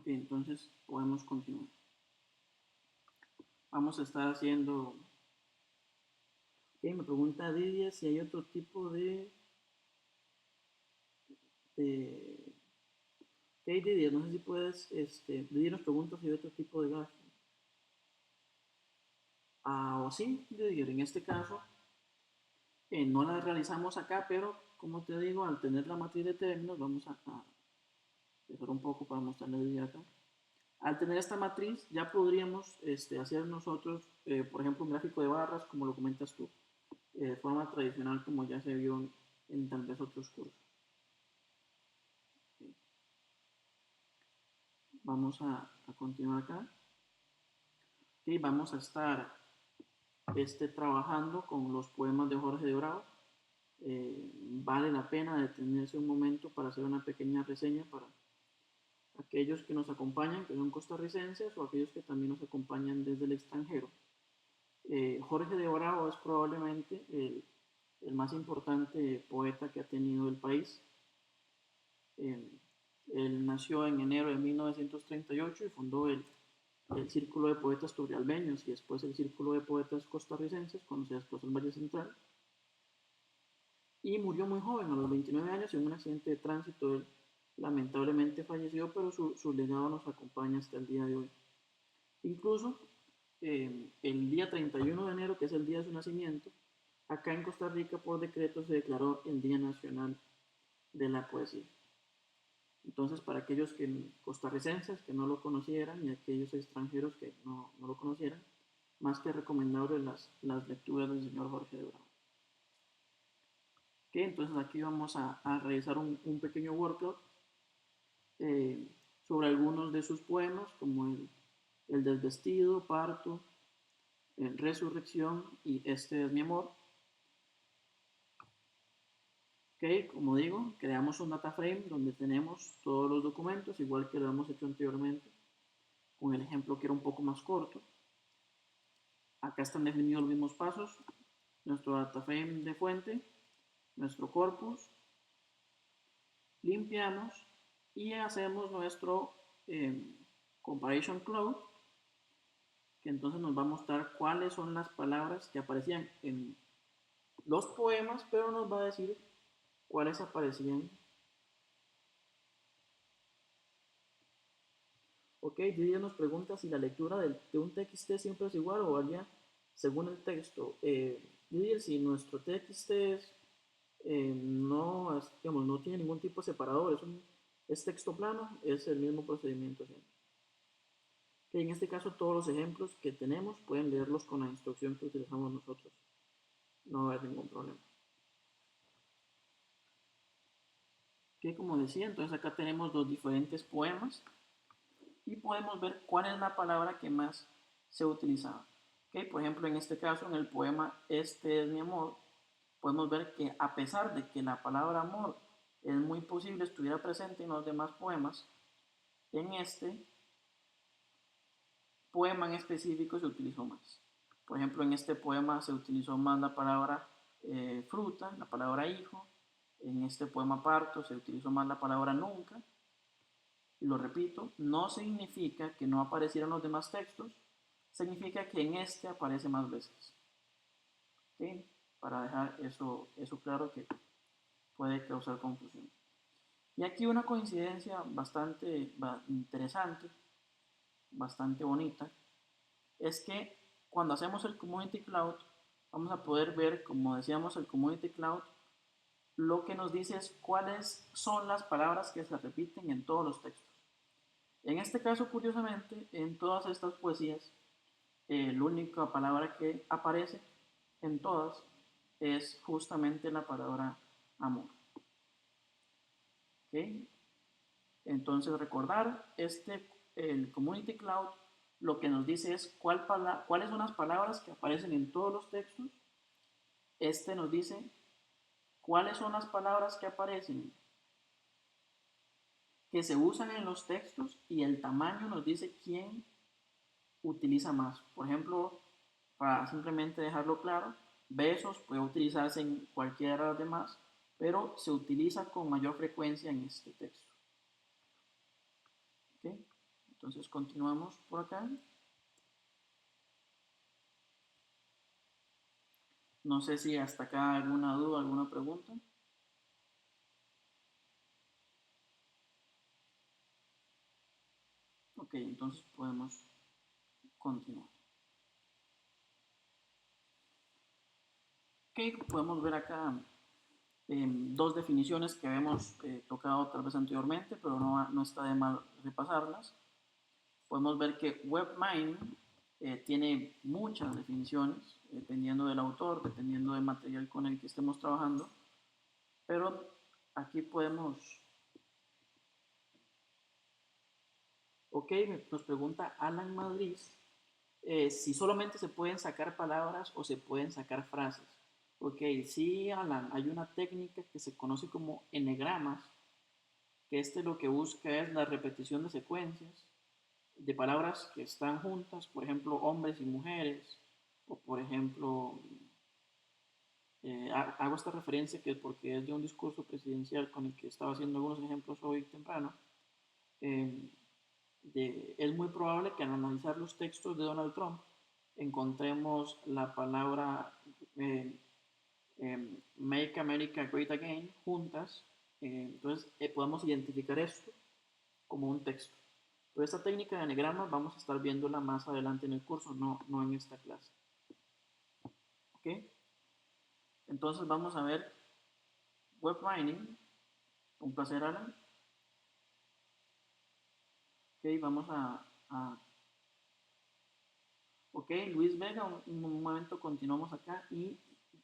A: Ok, entonces podemos continuar. Vamos a estar haciendo... Ok, me pregunta Didier si hay otro tipo de... Ok, Didier, no sé si puedes... Didier nos pregunta si hay otro tipo de gasto. O sí, Didier, en este caso no la realizamos acá, pero como te digo, al tener la matriz de términos, vamos a empezar un poco para mostrarles acá. Al tener esta matriz, ya podríamos hacer nosotros, por ejemplo, un gráfico de barras, como lo comentas tú, de forma tradicional, como ya se vio en tal vez otros cursos. Vamos a continuar acá. Y vamos a estar trabajando con los poemas de Jorge de Bravo. Vale la pena detenerse un momento para hacer una pequeña reseña para aquellos que nos acompañan, que son costarricenses, o aquellos que también nos acompañan desde el extranjero. Jorge de Bravo es probablemente el más importante poeta que ha tenido el país. Eh, Él nació en enero de 1938 y fundó el Círculo de Poetas Turrialbeños y después el Círculo de Poetas Costarricenses cuando se desplazó al Valle Central. Y murió muy joven, a los 29 años, en un accidente de tránsito. Él lamentablemente falleció, pero su legado nos acompaña hasta el día de hoy. Incluso el día 31 de enero, que es el día de su nacimiento, acá en Costa Rica por decreto se declaró el Día Nacional de la Poesía. Entonces, para aquellos costarricenses que no lo conocieran y aquellos extranjeros que no lo conocieran, más que recomendable las lecturas del señor Jorge de Bravo. Okay, entonces aquí vamos a realizar un pequeño workshop eh, sobre algunos de sus poemas, como el Desvestido, Parto, Resurrección y Este es mi amor. Ok, como digo, creamos un data frame donde tenemos todos los documentos, igual que lo hemos hecho anteriormente, con el ejemplo que era un poco más corto. Acá están definidos los mismos pasos, nuestro data frame de fuente, nuestro corpus, limpiamos y hacemos nuestro comparison cloud, que entonces nos va a mostrar cuáles son las palabras que aparecían en los poemas, pero nos va a decir cuáles aparecían. Ok, Didier nos pregunta si la lectura de un TXT siempre es igual o varía según el texto. Didier, si nuestro TXT digamos, no tiene ningún tipo de separador, es texto plano, es el mismo procedimiento siempre. Okay, en este caso, todos los ejemplos que tenemos pueden leerlos con la instrucción que utilizamos nosotros. No va a haber ningún problema. Okay, como decía, entonces acá tenemos los diferentes poemas y podemos ver cuál es la palabra que más se utilizaba. Okay, por ejemplo, en este caso, en el poema Este es mi amor, podemos ver que a pesar de que la palabra amor es muy posible estuviera presente en los demás poemas, en este poema en específico se utilizó más. Por ejemplo, en este poema se utilizó más la palabra fruta, la palabra hijo. En este poema parto se utilizó más la palabra nunca. Y lo repito, no significa que no aparecieran los demás textos, significa que en este aparece más veces. ¿Okay? Para dejar eso claro que puede causar confusión. Y aquí una coincidencia bastante interesante, bastante bonita, es que cuando hacemos el Community Cloud, vamos a poder ver, como decíamos, el Community Cloud, lo que nos dice es cuáles son las palabras que se repiten en todos los textos. En este caso, curiosamente, en todas estas poesías, la única palabra que aparece en todas es justamente la palabra amor. ¿Okay? Entonces, recordar, el Community Cloud lo que nos dice es cuáles son las palabras que aparecen en todos los textos. Este nos dice cuáles son las palabras que aparecen, que se usan en los textos, y el tamaño nos dice quién utiliza más. Por ejemplo, para simplemente dejarlo claro, besos puede utilizarse en cualquiera de las demás, pero se utiliza con mayor frecuencia en este texto. ¿Okay? Entonces continuamos por acá. No sé si hasta acá alguna duda, alguna pregunta. Ok, entonces podemos continuar. Ok, podemos ver acá dos definiciones que habíamos tocado otra vez anteriormente, pero no está de mal repasarlas. Podemos ver que WebMining tiene muchas definiciones, dependiendo del autor, dependiendo del material con el que estemos trabajando, pero aquí podemos. Ok, nos pregunta Alan Madrid si solamente se pueden sacar palabras o se pueden sacar frases. Ok, sí, Alan, hay una técnica que se conoce como enegramas, que lo que busca es la repetición de secuencias de palabras que están juntas, por ejemplo, hombres y mujeres, o por ejemplo, hago esta referencia que porque es de un discurso presidencial con el que estaba haciendo algunos ejemplos hoy temprano. eh, es muy probable que al analizar los textos de Donald Trump encontremos la palabra eh, Make America Great Again juntas. Entonces podemos identificar esto como un texto. Pero esta técnica de anagramas vamos a estar viéndola más adelante en el curso, no en esta clase. ¿Ok? Entonces vamos a ver Web Mining. Un placer, Alan. Ok, vamos a ok, Luis Vega, un momento, continuamos acá y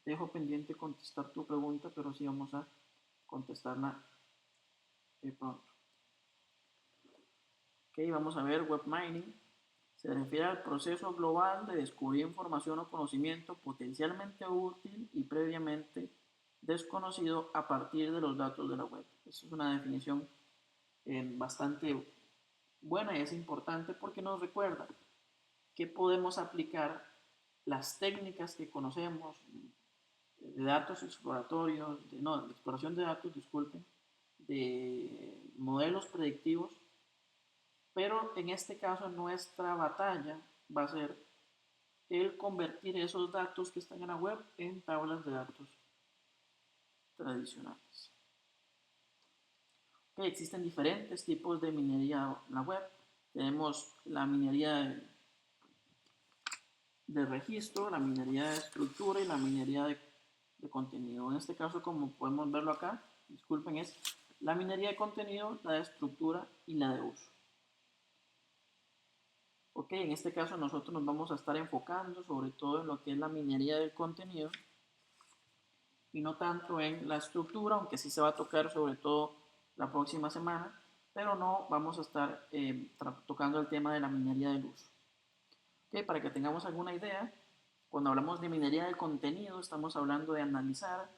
A: dejo pendiente contestar tu pregunta, pero sí vamos a contestarla pronto. Ok, vamos a ver Web Mining. Se refiere al proceso global de descubrir información o conocimiento potencialmente útil y previamente desconocido a partir de los datos de la web. Esa es una definición bastante buena y es importante porque nos recuerda que podemos aplicar las técnicas que conocemos de datos exploratorios, de exploración de datos, disculpen, de modelos predictivos, pero en este caso nuestra batalla va a ser el convertir esos datos que están en la web en tablas de datos tradicionales. Okay, existen diferentes tipos de minería en la web. Tenemos la minería de registro, la minería de estructura y la minería de contenido. En este caso, como podemos verlo acá, disculpen, es la minería de contenido, la de estructura y la de uso. Ok, en este caso nosotros nos vamos a estar enfocando sobre todo en lo que es la minería del contenido y no tanto en la estructura, aunque sí se va a tocar sobre todo la próxima semana, pero no vamos a estar tocando el tema de la minería del uso. Okay, para que tengamos alguna idea, cuando hablamos de minería del contenido, estamos hablando de analizar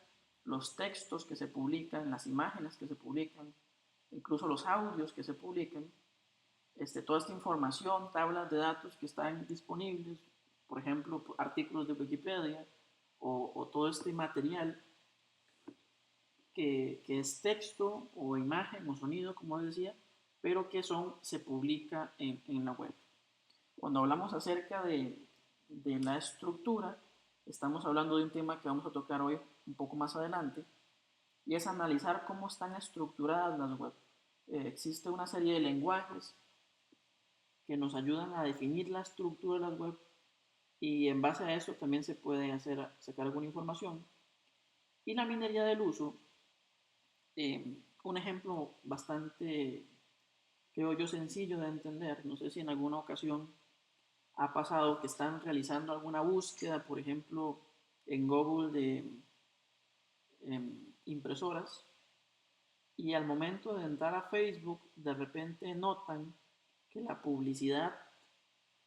A: los textos que se publican, las imágenes que se publican, incluso los audios que se publican, toda esta información, tablas de datos que están disponibles, por ejemplo, artículos de Wikipedia o todo este material que es texto o imagen o sonido, como decía, pero que se publica en la web. Cuando hablamos acerca de la estructura, estamos hablando de un tema que vamos a tocar hoy un poco más adelante, y es analizar cómo están estructuradas las web. Existe una serie de lenguajes que nos ayudan a definir la estructura de las web y en base a eso también se puede sacar alguna información. Y la minería del uso, un ejemplo bastante, creo yo, sencillo de entender. No sé si en alguna ocasión ha pasado que están realizando alguna búsqueda, por ejemplo, en Google de impresoras, y al momento de entrar a Facebook, de repente notan que la publicidad,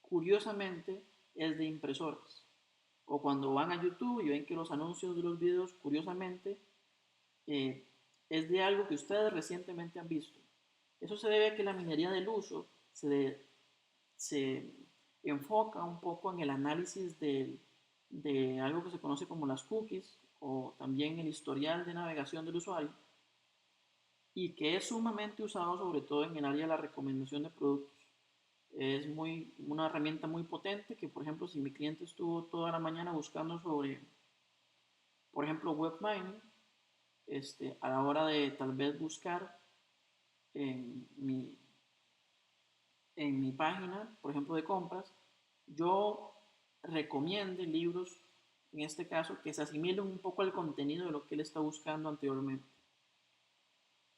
A: curiosamente, es de impresoras. O cuando van a YouTube y ven que los anuncios de los videos, curiosamente, eh, es de algo que ustedes recientemente han visto. Eso se debe a que la minería del uso se enfoca un poco en el análisis de algo que se conoce como las cookies o también el historial de navegación del usuario y que es sumamente usado sobre todo en el área de la recomendación de productos. Es una herramienta muy potente que, por ejemplo, si mi cliente estuvo toda la mañana buscando sobre, por ejemplo, web mining, a la hora de tal vez buscar en mi, en mi página, por ejemplo, de compras, yo recomiendo libros, en este caso, que se asimilen un poco al contenido de lo que él está buscando anteriormente.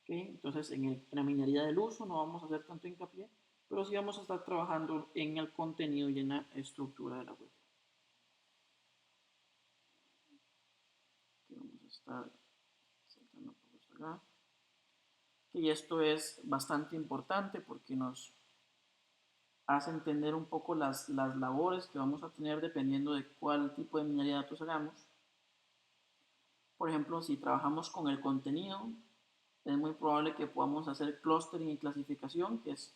A: ¿Okay? Entonces, en la minería del uso no vamos a hacer tanto hincapié, pero sí vamos a estar trabajando en el contenido y en la estructura de la web. Aquí vamos a estar saltando por acá. Y esto es bastante importante porque nos hace entender un poco las labores que vamos a tener dependiendo de cuál tipo de minería de datos hagamos. Por ejemplo, si trabajamos con el contenido, es muy probable que podamos hacer clustering y clasificación, que es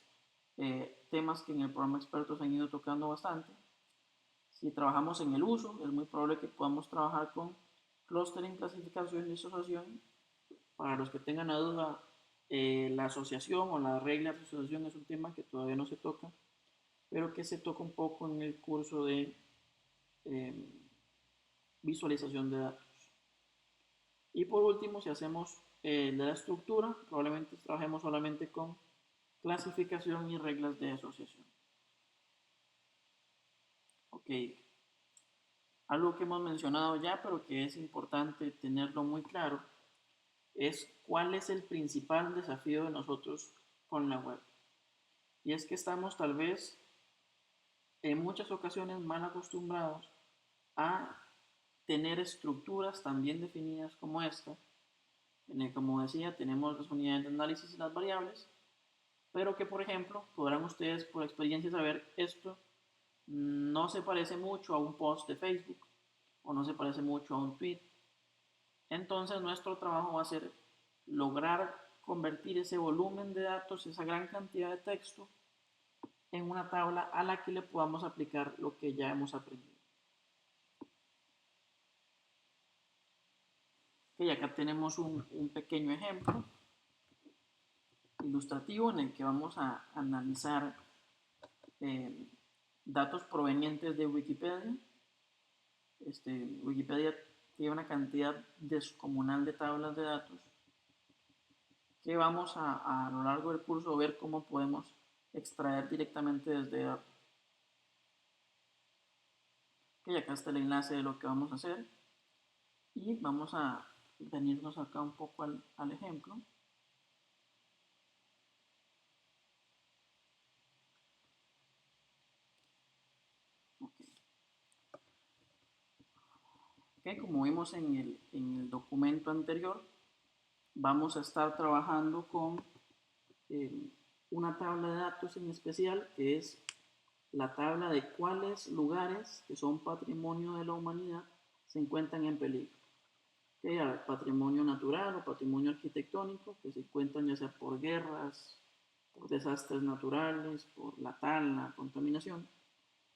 A: temas que en el programa expertos han ido tocando bastante. Si trabajamos en el uso, es muy probable que podamos trabajar con clustering, clasificación y asociación. Para los que tengan la duda, la asociación o la regla de asociación es un tema que todavía no se toca, pero que se toca un poco en el curso de eh, visualización de datos. Y por último, si hacemos de la estructura, probablemente trabajemos solamente con clasificación y reglas de asociación. Ok, algo que hemos mencionado ya, pero que es importante tenerlo muy claro, es cuál es el principal desafío de nosotros con la web. Y es que estamos tal vez en muchas ocasiones mal acostumbrados a tener estructuras tan bien definidas como esta, en el, como decía, tenemos las unidades de análisis y las variables, pero que, por ejemplo, podrán ustedes por experiencia saber esto no se parece mucho a un post de Facebook o no se parece mucho a un tweet. Entonces nuestro trabajo va a ser lograr convertir ese volumen de datos, esa gran cantidad de texto, en una tabla a la que le podamos aplicar lo que ya hemos aprendido. Ok, acá tenemos un pequeño ejemplo ilustrativo en el que vamos a analizar eh, datos provenientes de Wikipedia. Wikipedia tiene una cantidad descomunal de tablas de datos que vamos a lo largo del curso ver cómo podemos extraer directamente desde datos. Ok, acá está el enlace de lo que vamos a hacer y vamos a venirnos acá un poco al ejemplo. Okay, como vimos en el documento anterior, vamos a estar trabajando con eh, una tabla de datos en especial, que es la tabla de cuáles lugares que son patrimonio de la humanidad se encuentran en peligro. Okay, patrimonio natural o patrimonio arquitectónico, que se encuentran ya sea por guerras, por desastres naturales, por la tala, contaminación,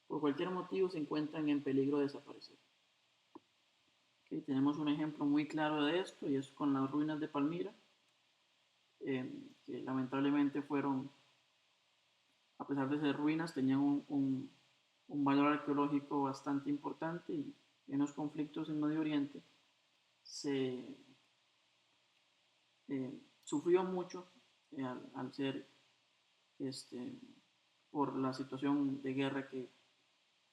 A: por cualquier motivo se encuentran en peligro de desaparecer. Okay, tenemos un ejemplo muy claro de esto y es con las ruinas de Palmira, que lamentablemente fueron, a pesar de ser ruinas, tenían un valor arqueológico bastante importante y en los conflictos en Medio Oriente se sufrió mucho al ser este, por la situación de guerra que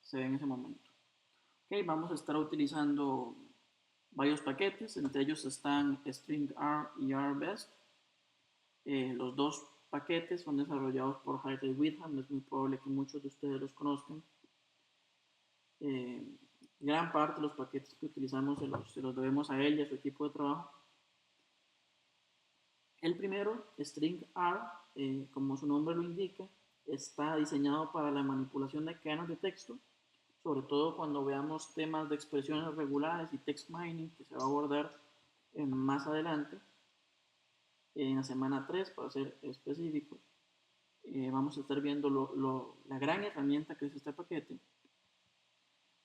A: se ve en ese momento. Okay, vamos a estar utilizando varios paquetes, entre ellos están StringR y RBest. Los dos paquetes son desarrollados por Hartley Witham, es muy probable que muchos de ustedes los conozcan. Gran parte de los paquetes que utilizamos se los debemos a él y a su equipo de trabajo. El primero, StringR, como su nombre lo indica, está diseñado para la manipulación de cadenas de texto, sobre todo cuando veamos temas de expresiones regulares y text mining, que se va a abordar más adelante, en la semana 3, para ser específico. Vamos a estar viendo la gran herramienta que es este paquete.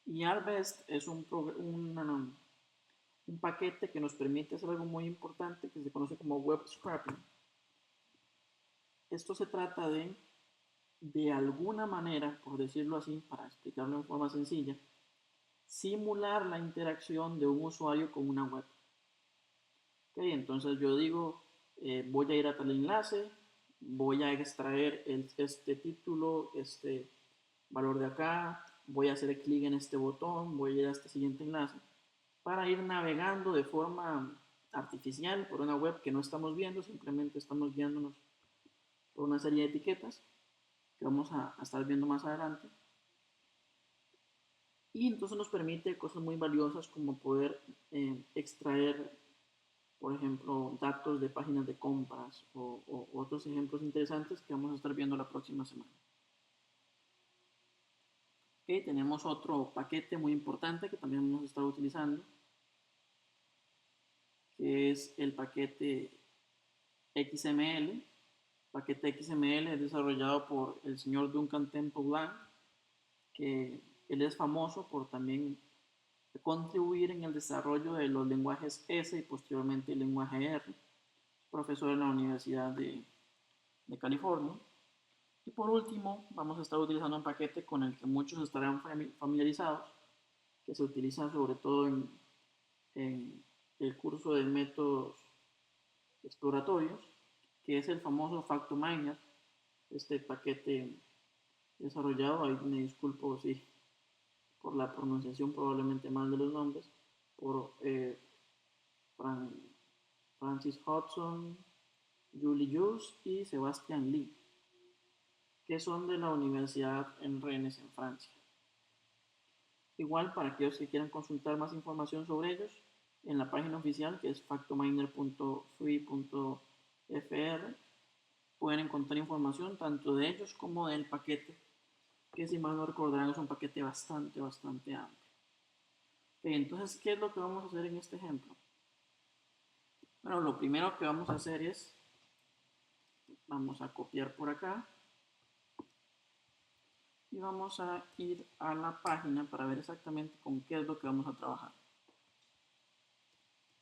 A: Y RBest es un paquete que nos permite hacer algo muy importante que se conoce como web scraping. Esto se trata de alguna manera, por decirlo así, para explicarlo en forma sencilla, simular la interacción de un usuario con una web. Okay, entonces yo digo, voy a ir a tal enlace, voy a extraer este título, este valor de acá, voy a hacer clic en este botón, voy a ir a este siguiente enlace, para ir navegando de forma artificial por una web que no estamos viendo, simplemente estamos guiándonos por una serie de etiquetas que vamos a estar viendo más adelante. Y entonces nos permite cosas muy valiosas como poder extraer, por ejemplo, datos de páginas de compras o otros ejemplos interesantes que vamos a estar viendo la próxima semana. Okay, tenemos otro paquete muy importante que también vamos a estar utilizando, que es el paquete XML. El paquete XML es desarrollado por el señor Duncan Temple Blanc, que él es famoso por también contribuir en el desarrollo de los lenguajes S y posteriormente el lenguaje R, profesor en la Universidad de California. Y por último, vamos a estar utilizando un paquete con el que muchos estarán familiarizados, que se utiliza sobre todo en el curso de métodos exploratorios, que es el famoso FactoMiner. Este paquete desarrollado, ahí me disculpo si por la pronunciación probablemente mal de los nombres, por Francis Hodgson, Julie Jus y Sebastian Lee, que son de la Universidad en Rennes, en Francia. Igual, para aquellos que quieran consultar más información sobre ellos, en la página oficial, que es factominer.free.fr, pueden encontrar información tanto de ellos como del paquete, que si mal no recordarán es un paquete bastante amplio. Okay, entonces, ¿qué es lo que vamos a hacer en este ejemplo? Bueno, lo primero que vamos a hacer es, vamos a copiar por acá y vamos a ir a la página para ver exactamente con qué es lo que vamos a trabajar.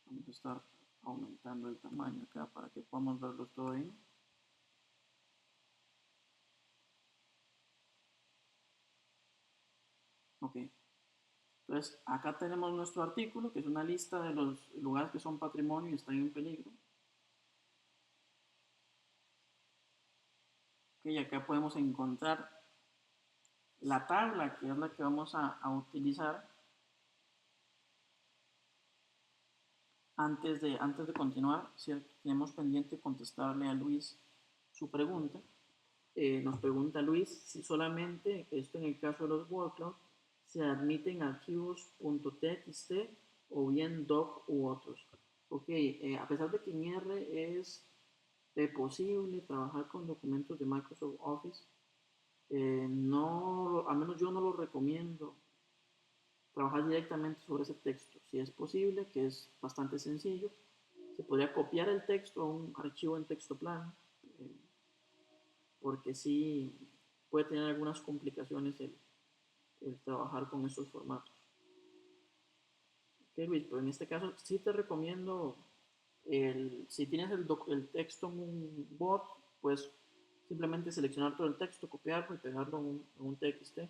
A: Vamos a estar aumentando el tamaño acá para que podamos verlo todo ahí. Ok. Entonces, acá tenemos nuestro artículo, que es una lista de los lugares que son patrimonio y están en peligro. Ok, acá podemos encontrar la tabla, que es la que vamos a utilizar antes de continuar. ¿Cierto? Tenemos pendiente contestarle a Luis su pregunta. Nos pregunta Luis si solamente, esto en el caso de los workloads, se admiten archivos .txt o bien doc u otros. Ok, a pesar de que en R es posible trabajar con documentos de Microsoft Office, no, al menos yo no lo recomiendo trabajar directamente sobre ese texto. Si es posible, que es bastante sencillo, se podría copiar el texto a un archivo en texto plano, porque sí puede tener algunas complicaciones el trabajar con estos formatos. Ok, Luis, pero en este caso sí te recomiendo, si tienes el texto en un Word, pues simplemente seleccionar todo el texto, copiarlo y pegarlo en un TXT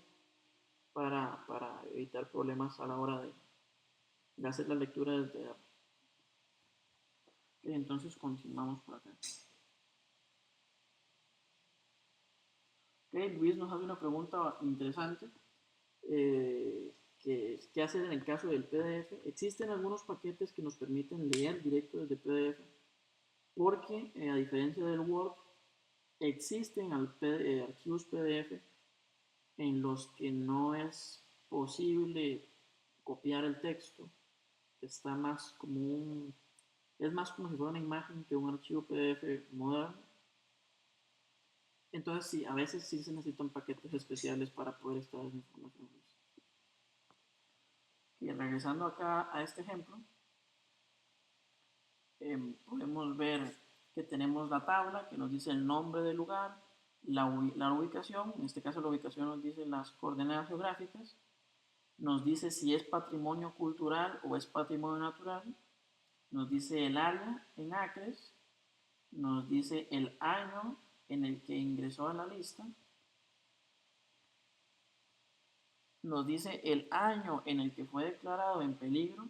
A: para evitar problemas a la hora de hacer la lectura desde R. Okay, entonces continuamos por acá. Ok, Luis nos hace una pregunta interesante. ¿Qué hacer en el caso del PDF? Existen algunos paquetes que nos permiten leer directo desde PDF, porque a diferencia del Word, existen archivos PDF en los que no es posible copiar el texto. Está más como es más como si fuera una imagen que un archivo PDF moderno. Entonces sí, a veces sí se necesitan paquetes especiales para poder extraer esa información. Y regresando acá a este ejemplo, podemos ver que tenemos la tabla que nos dice el nombre del lugar, la ubicación, en este caso la ubicación nos dice las coordenadas geográficas, nos dice si es patrimonio cultural o es patrimonio natural, nos dice el área en acres, nos dice el año en el que ingresó a la lista, nos dice el año en el que fue declarado en peligro,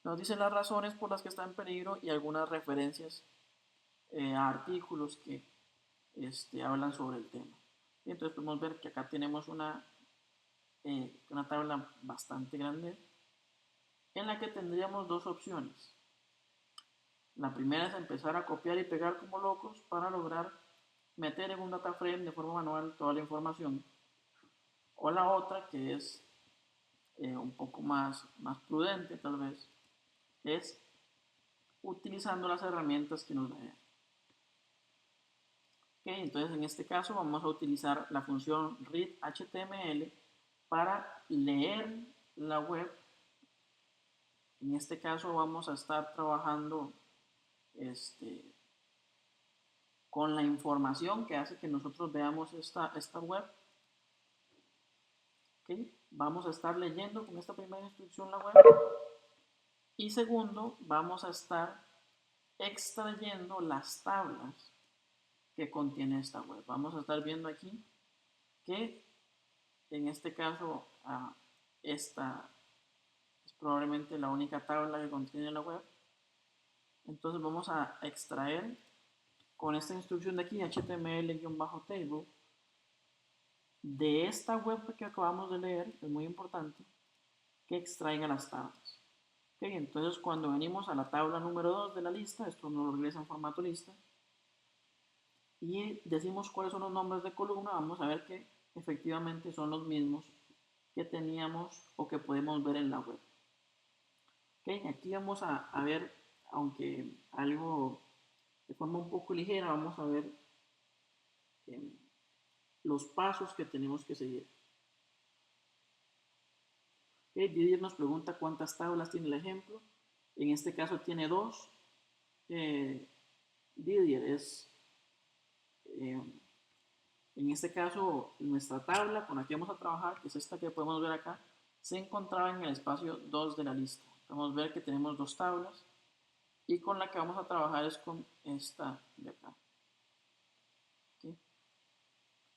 A: nos dice las razones por las que está en peligro y algunas referencias a artículos que hablan sobre el tema. Y entonces podemos ver que acá tenemos una tabla bastante grande en la que tendríamos dos opciones. La primera es empezar a copiar y pegar como locos para lograr meter en un data frame de forma manual toda la información. O la otra, que es un poco más prudente tal vez, es utilizando las herramientas que nos dan. Okay, entonces en este caso vamos a utilizar la función readHTML para leer la web. En este caso vamos a estar trabajando con la información que hace que nosotros veamos esta web. Okay, vamos a estar leyendo con esta primera instrucción la web. Y segundo, vamos a estar extrayendo las tablas que contiene esta web. Vamos a estar viendo aquí que en este caso esta es probablemente la única tabla que contiene la web. Entonces vamos a extraer con esta instrucción de aquí, html-table, de esta web que acabamos de leer, es muy importante que extraiga las tablas. Okay, entonces cuando venimos a la tabla número 2 de la lista, esto nos lo regresa en formato lista, y decimos cuáles son los nombres de columna, vamos a ver que efectivamente son los mismos que teníamos o que podemos ver en la web. Okay, aquí vamos a ver, aunque algo de forma un poco ligera, vamos a ver los pasos que tenemos que seguir. Okay, Didier nos pregunta cuántas tablas tiene el ejemplo. En este caso tiene 2. Didier es, en este caso, nuestra tabla con la que vamos a trabajar, que es esta que podemos ver acá, se encontraba en el espacio 2 de la lista. Vamos a ver que tenemos 2 tablas y con la que vamos a trabajar es con esta de acá. ¿Okay?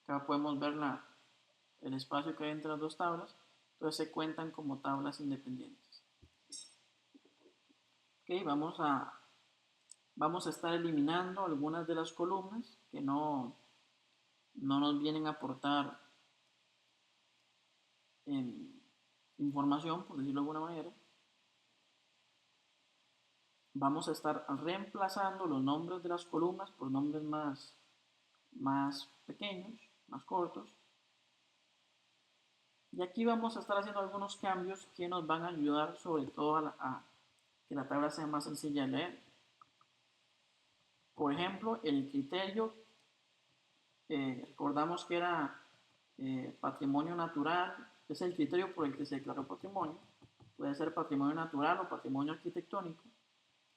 A: Acá podemos ver el espacio que hay entre las 2 tablas, entonces se cuentan como tablas independientes. Okay, vamos a estar eliminando algunas de las columnas que no nos vienen a aportar información, por decirlo de alguna manera. Vamos a estar reemplazando los nombres de las columnas por nombres más pequeños, más cortos. Y aquí vamos a estar haciendo algunos cambios que nos van a ayudar sobre todo a que la tabla sea más sencilla de leer. Por ejemplo, el criterio, recordamos que era patrimonio natural, es el criterio por el que se declaró patrimonio. Puede ser patrimonio natural o patrimonio arquitectónico.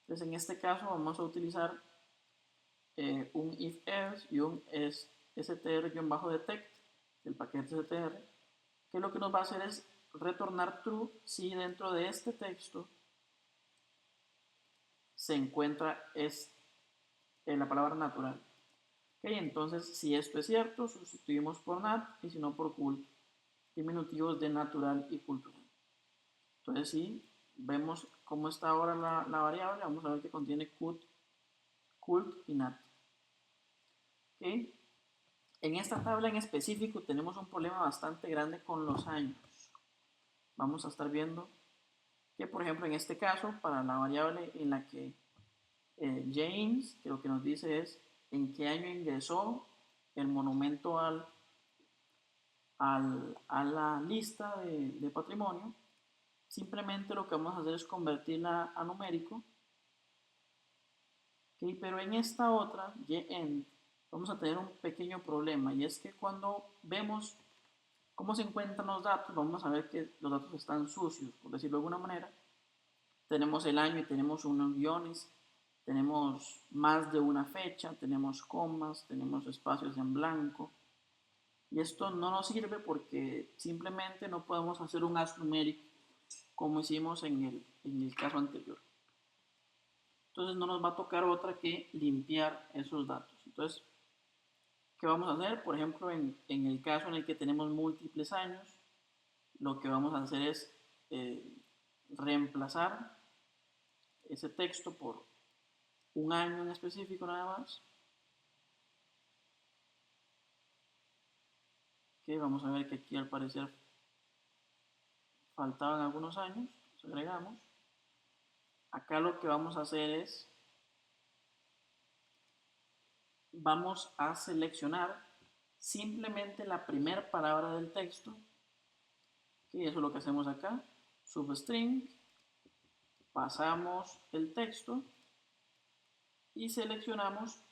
A: Entonces, en este caso vamos a utilizar un if-else y un str-detect, el paquete str, que lo que nos va a hacer es retornar true si dentro de este texto se encuentra la palabra natural. Okay, entonces, si esto es cierto, sustituimos por nat y si no por cult, diminutivos de natural y cultural. Entonces, si vemos cómo está ahora la variable, vamos a ver que contiene cult y nat. Okay. En esta tabla en específico tenemos un problema bastante grande con los años. Vamos a estar viendo que, por ejemplo, en este caso, para la variable en la que James, que lo que nos dice es en qué año ingresó el monumento a la lista de patrimonio, simplemente lo que vamos a hacer es convertirla a numérico. ¿Okay? Pero en esta otra, yn, vamos a tener un pequeño problema, y es que cuando vemos cómo se encuentran los datos, vamos a ver que los datos están sucios, por decirlo de alguna manera. Tenemos el año y tenemos unos guiones, tenemos más de una fecha, tenemos comas, tenemos espacios en blanco. Y esto no nos sirve porque simplemente no podemos hacer un hash numérico como hicimos en el caso anterior. Entonces no nos va a tocar otra que limpiar esos datos. Entonces, ¿qué vamos a hacer? Por ejemplo, en el caso en el que tenemos múltiples años, lo que vamos a hacer es reemplazar ese texto por un año en específico nada más. Okay, vamos a ver que aquí al parecer faltaban algunos años, los agregamos. Acá lo que vamos a hacer es, vamos a seleccionar simplemente la primera palabra del texto, que eso es lo que hacemos acá, substring, pasamos el texto y seleccionamos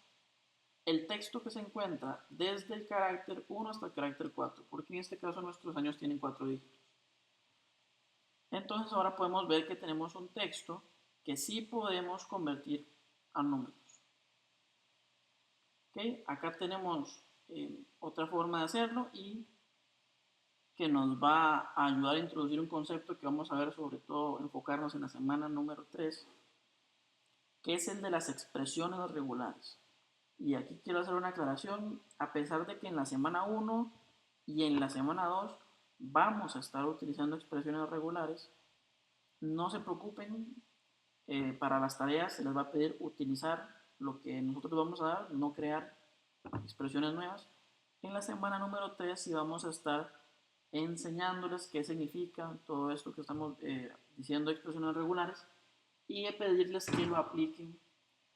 A: el texto que se encuentra desde el carácter 1 hasta el carácter 4, porque en este caso nuestros años tienen 4 dígitos. Entonces ahora podemos ver que tenemos un texto que sí podemos convertir a números. ¿Okay? Acá tenemos otra forma de hacerlo y que nos va a ayudar a introducir un concepto que vamos a ver, sobre todo enfocarnos en la semana número 3, que es el de las expresiones regulares. Y aquí quiero hacer una aclaración, a pesar de que en la semana 1 y en la semana 2 vamos a estar utilizando expresiones regulares, no se preocupen, para las tareas se les va a pedir utilizar lo que nosotros vamos a dar, no crear expresiones nuevas. En la semana número 3 sí vamos a estar enseñándoles qué significa todo esto que estamos diciendo, expresiones regulares, y pedirles que lo apliquen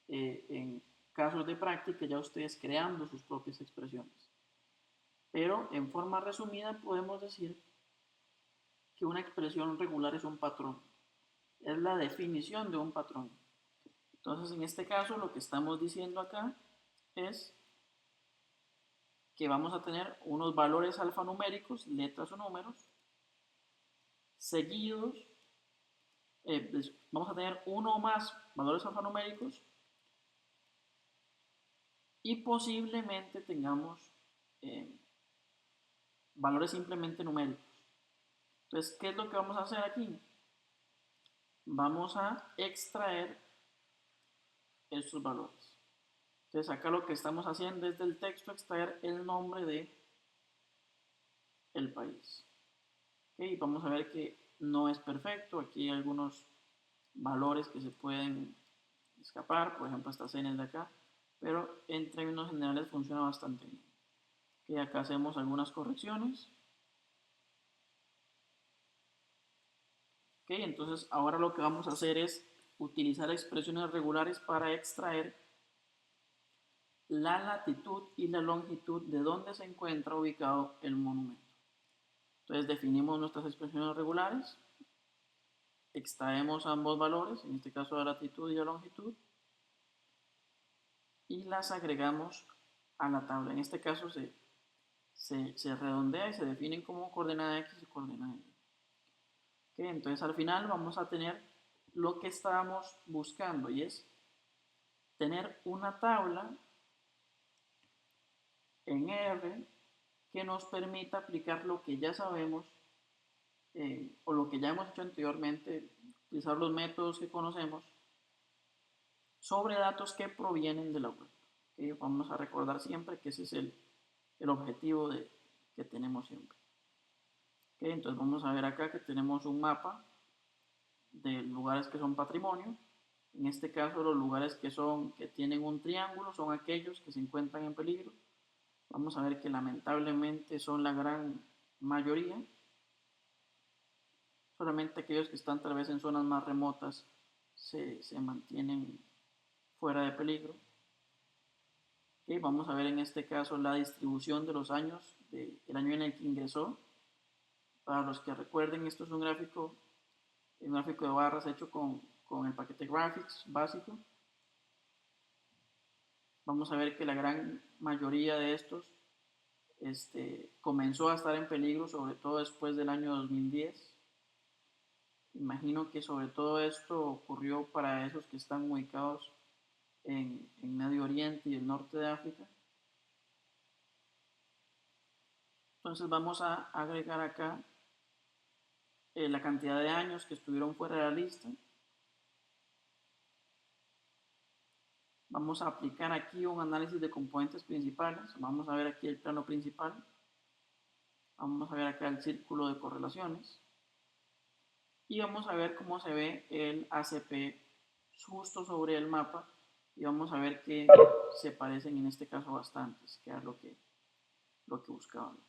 A: en casos de práctica, ya ustedes creando sus propias expresiones. Pero en forma resumida podemos decir que una expresión regular es un patrón, es la definición de un patrón. Entonces, en este caso, lo que estamos diciendo acá es que vamos a tener unos valores alfanuméricos, letras o números, seguidos, vamos a tener uno o más valores alfanuméricos y posiblemente tengamos valores simplemente numéricos. Entonces, ¿qué es lo que vamos a hacer aquí? Vamos a extraer estos valores. Entonces, acá lo que estamos haciendo es del texto extraer el nombre de el país. Okay, vamos a ver que no es perfecto. Aquí hay algunos valores que se pueden escapar, por ejemplo estas n de acá, pero en términos generales funciona bastante bien. Okay, acá hacemos algunas correcciones. Okay, entonces ahora lo que vamos a hacer es utilizar expresiones regulares para extraer la latitud y la longitud de donde se encuentra ubicado el monumento. Entonces definimos nuestras expresiones regulares, extraemos ambos valores, en este caso la latitud y la longitud, y las agregamos a la tabla. En este caso se redondea y se definen como coordenada X y coordenada Y. Okay, entonces al final vamos a tener lo que estábamos buscando, y es tener una tabla en R que nos permita aplicar lo que ya sabemos o lo que ya hemos hecho anteriormente, utilizar los métodos que conocemos sobre datos que provienen de la web. ¿Okay? Vamos a recordar siempre que ese es el objetivo que tenemos siempre. ¿Okay? Entonces vamos a ver acá que tenemos un mapa de lugares que son patrimonio. En este caso los lugares que tienen un triángulo son aquellos que se encuentran en peligro. Vamos a ver que lamentablemente son la gran mayoría. Solamente aquellos que están tal vez en zonas más remotas se mantienen fuera de peligro. Okay, vamos a ver en este caso la distribución de los años, del año en el que ingresó. Para los que recuerden, esto es un gráfico de barras hecho con el paquete Graphics básico. Vamos a ver que la gran mayoría de estos comenzó a estar en peligro, sobre todo después del año 2010. Imagino que sobre todo esto ocurrió para esos que están ubicados en Medio Oriente y el norte de África. Entonces vamos a agregar acá la cantidad de años que estuvieron fuera de la lista. Vamos a aplicar aquí un análisis de componentes principales. Vamos a ver aquí el plano principal. Vamos a ver acá el círculo de correlaciones. Y vamos a ver cómo se ve el ACP justo sobre el mapa. Y vamos a ver que se parecen en este caso bastantes, que es lo que buscábamos.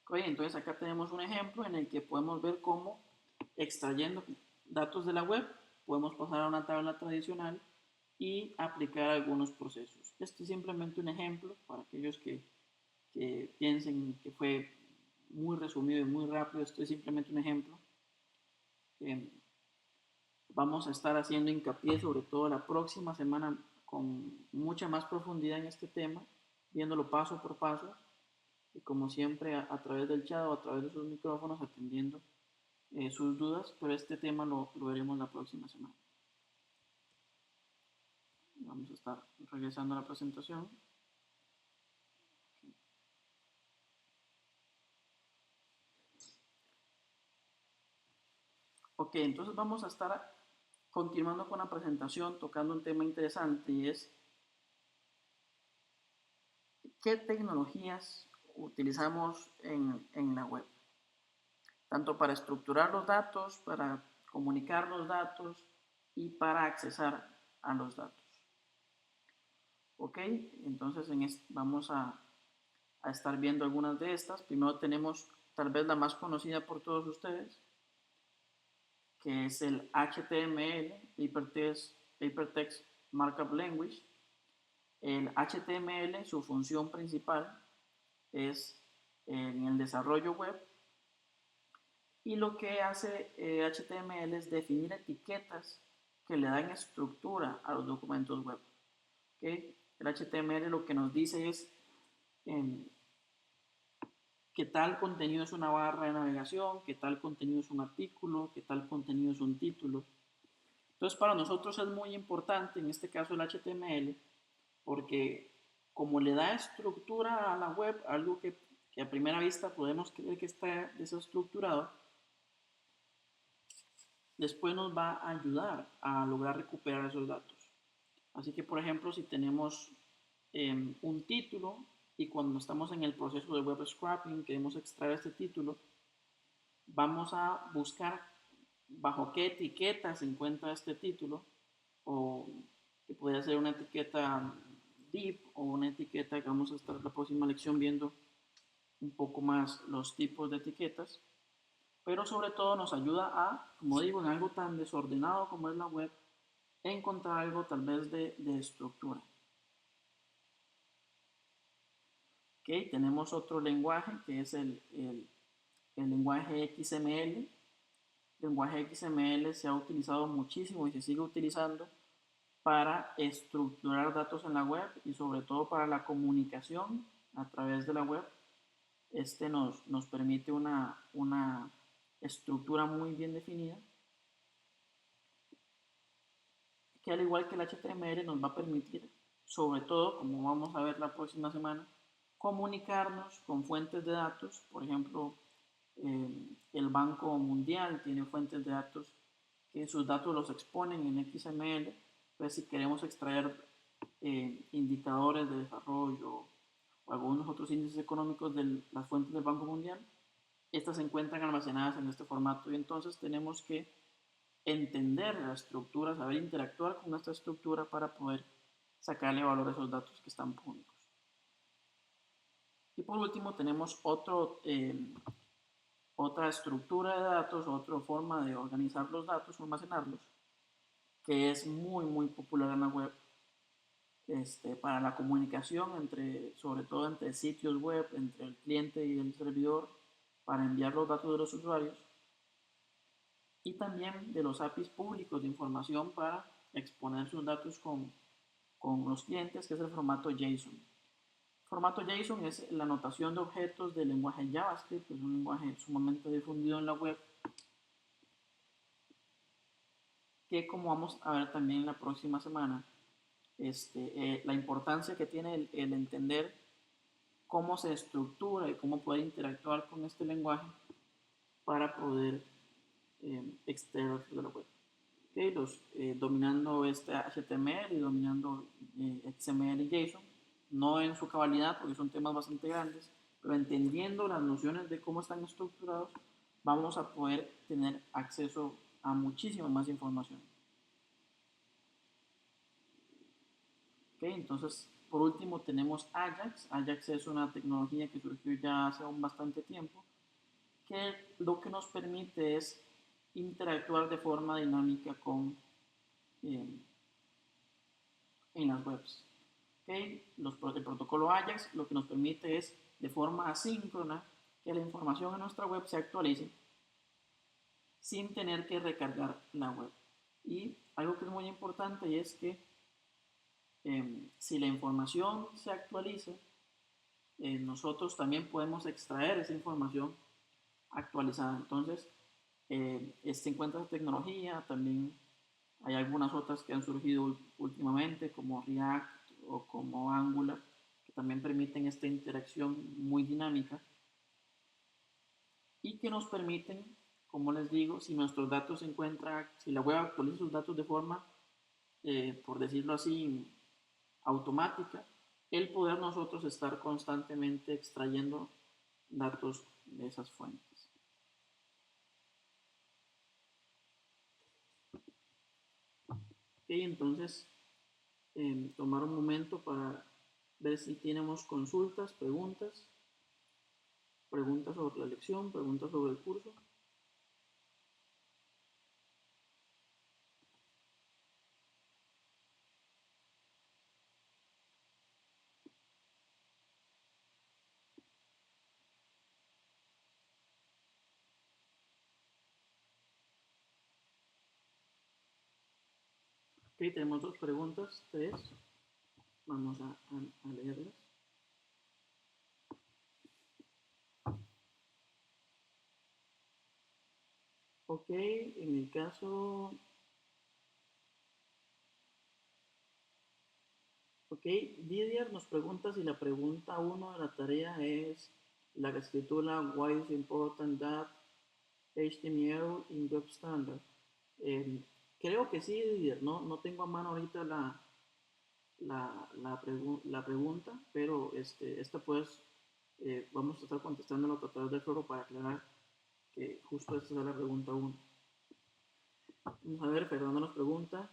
A: Okay, entonces acá tenemos un ejemplo en el que podemos ver cómo extrayendo datos de la web podemos pasar a una tabla tradicional y aplicar algunos procesos. Este es simplemente un ejemplo para aquellos que piensen que fue muy resumido y muy rápido. Esto es simplemente un ejemplo. Vamos a estar haciendo hincapié sobre todo la próxima semana con mucha más profundidad en este tema, viéndolo paso por paso y como siempre a través del chat o a través de sus micrófonos atendiendo sus dudas, pero este tema lo veremos la próxima semana. Vamos a estar regresando a la presentación. Ok, entonces vamos a estar continuando con la presentación tocando un tema interesante y es ¿qué tecnologías utilizamos en la web? Tanto para estructurar los datos, para comunicar los datos y para accesar a los datos. Ok, entonces vamos a estar viendo algunas de estas. Primero tenemos tal vez la más conocida por todos ustedes, que es el HTML, Hypertext Markup Language. El HTML, su función principal es en el desarrollo web, y lo que hace HTML es definir etiquetas que le dan estructura a los documentos web. ¿Okay? El HTML lo que nos dice es que tal contenido es una barra de navegación, que tal contenido es un artículo, que tal contenido es un título. Entonces para nosotros es muy importante, en este caso el HTML, porque como le da estructura a la web, algo que a primera vista podemos creer que está desestructurado, después nos va a ayudar a lograr recuperar esos datos. Así que, por ejemplo, si tenemos un título y cuando estamos en el proceso de web scraping queremos extraer este título, vamos a buscar bajo qué etiqueta se encuentra este título, o que podría ser una etiqueta div o una etiqueta que vamos a estar la próxima lección viendo un poco más los tipos de etiquetas, pero sobre todo nos ayuda a, como digo, en algo tan desordenado como es la web, encontrar algo tal vez de estructura. Ok, tenemos otro lenguaje que es el lenguaje XML. El lenguaje XML se ha utilizado muchísimo y se sigue utilizando para estructurar datos en la web y sobre todo para la comunicación a través de la web. Este nos permite una estructura muy bien definida, que al igual que el HTML nos va a permitir, sobre todo, como vamos a ver la próxima semana, comunicarnos con fuentes de datos. Por ejemplo, el Banco Mundial tiene fuentes de datos que sus datos los exponen en XML. Entonces, si queremos extraer indicadores de desarrollo o algunos otros índices económicos de las fuentes del Banco Mundial, estas se encuentran almacenadas en este formato y entonces tenemos que entender la estructura, saber interactuar con esta estructura para poder sacarle valor a esos datos que están públicos. Y por último tenemos otra estructura de datos, otra forma de organizar los datos o almacenarlos, que es muy popular en la web, para la comunicación sobre todo entre sitios web, entre el cliente y el servidor, para enviar los datos de los usuarios, y también de los APIs públicos de información para exponer sus datos con los clientes, que es el formato JSON. El formato JSON es la notación de objetos del lenguaje JavaScript, que es un lenguaje sumamente difundido en la web, que como vamos a ver también la próxima semana, la importancia que tiene el entender cómo se estructura y cómo puede interactuar con este lenguaje para poder extraer de la web. Okay, dominando este HTML y dominando XML y JSON, no en su cabalidad porque son temas bastante grandes, pero entendiendo las nociones de cómo están estructurados, vamos a poder tener acceso a muchísima más información. Okay, entonces, por último tenemos Ajax. Ajax es una tecnología que surgió ya hace un bastante tiempo, que lo que nos permite es interactuar de forma dinámica en las webs. Okay, el protocolo Ajax lo que nos permite es de forma asíncrona que la información en nuestra web se actualice sin tener que recargar la web. Y algo que es muy importante y es que si la información se actualiza, nosotros también podemos extraer esa información actualizada. Entonces, se encuentra esa tecnología, también hay algunas otras que han surgido últimamente, como React o como Angular, que también permiten esta interacción muy dinámica y que nos permiten, como les digo, si nuestros datos se encuentran, si la web actualiza sus datos de forma, por decirlo así, automática, el poder nosotros estar constantemente extrayendo datos de esas fuentes. Okay, entonces, tomar un momento para ver si tenemos consultas, preguntas sobre la lección, preguntas sobre el curso. Ok, tenemos dos preguntas, tres. Vamos a leerlas. Ok, en el caso... Ok, Didier nos pregunta si la pregunta 1 de la tarea es la que se titula Why is important that HTML in Web Standard. Creo que sí, Didier, no tengo a mano ahorita la pregunta, pero esta pues vamos a estar contestándola a través del foro para aclarar que justo esta es la pregunta 1. Vamos a ver, Fernando nos pregunta,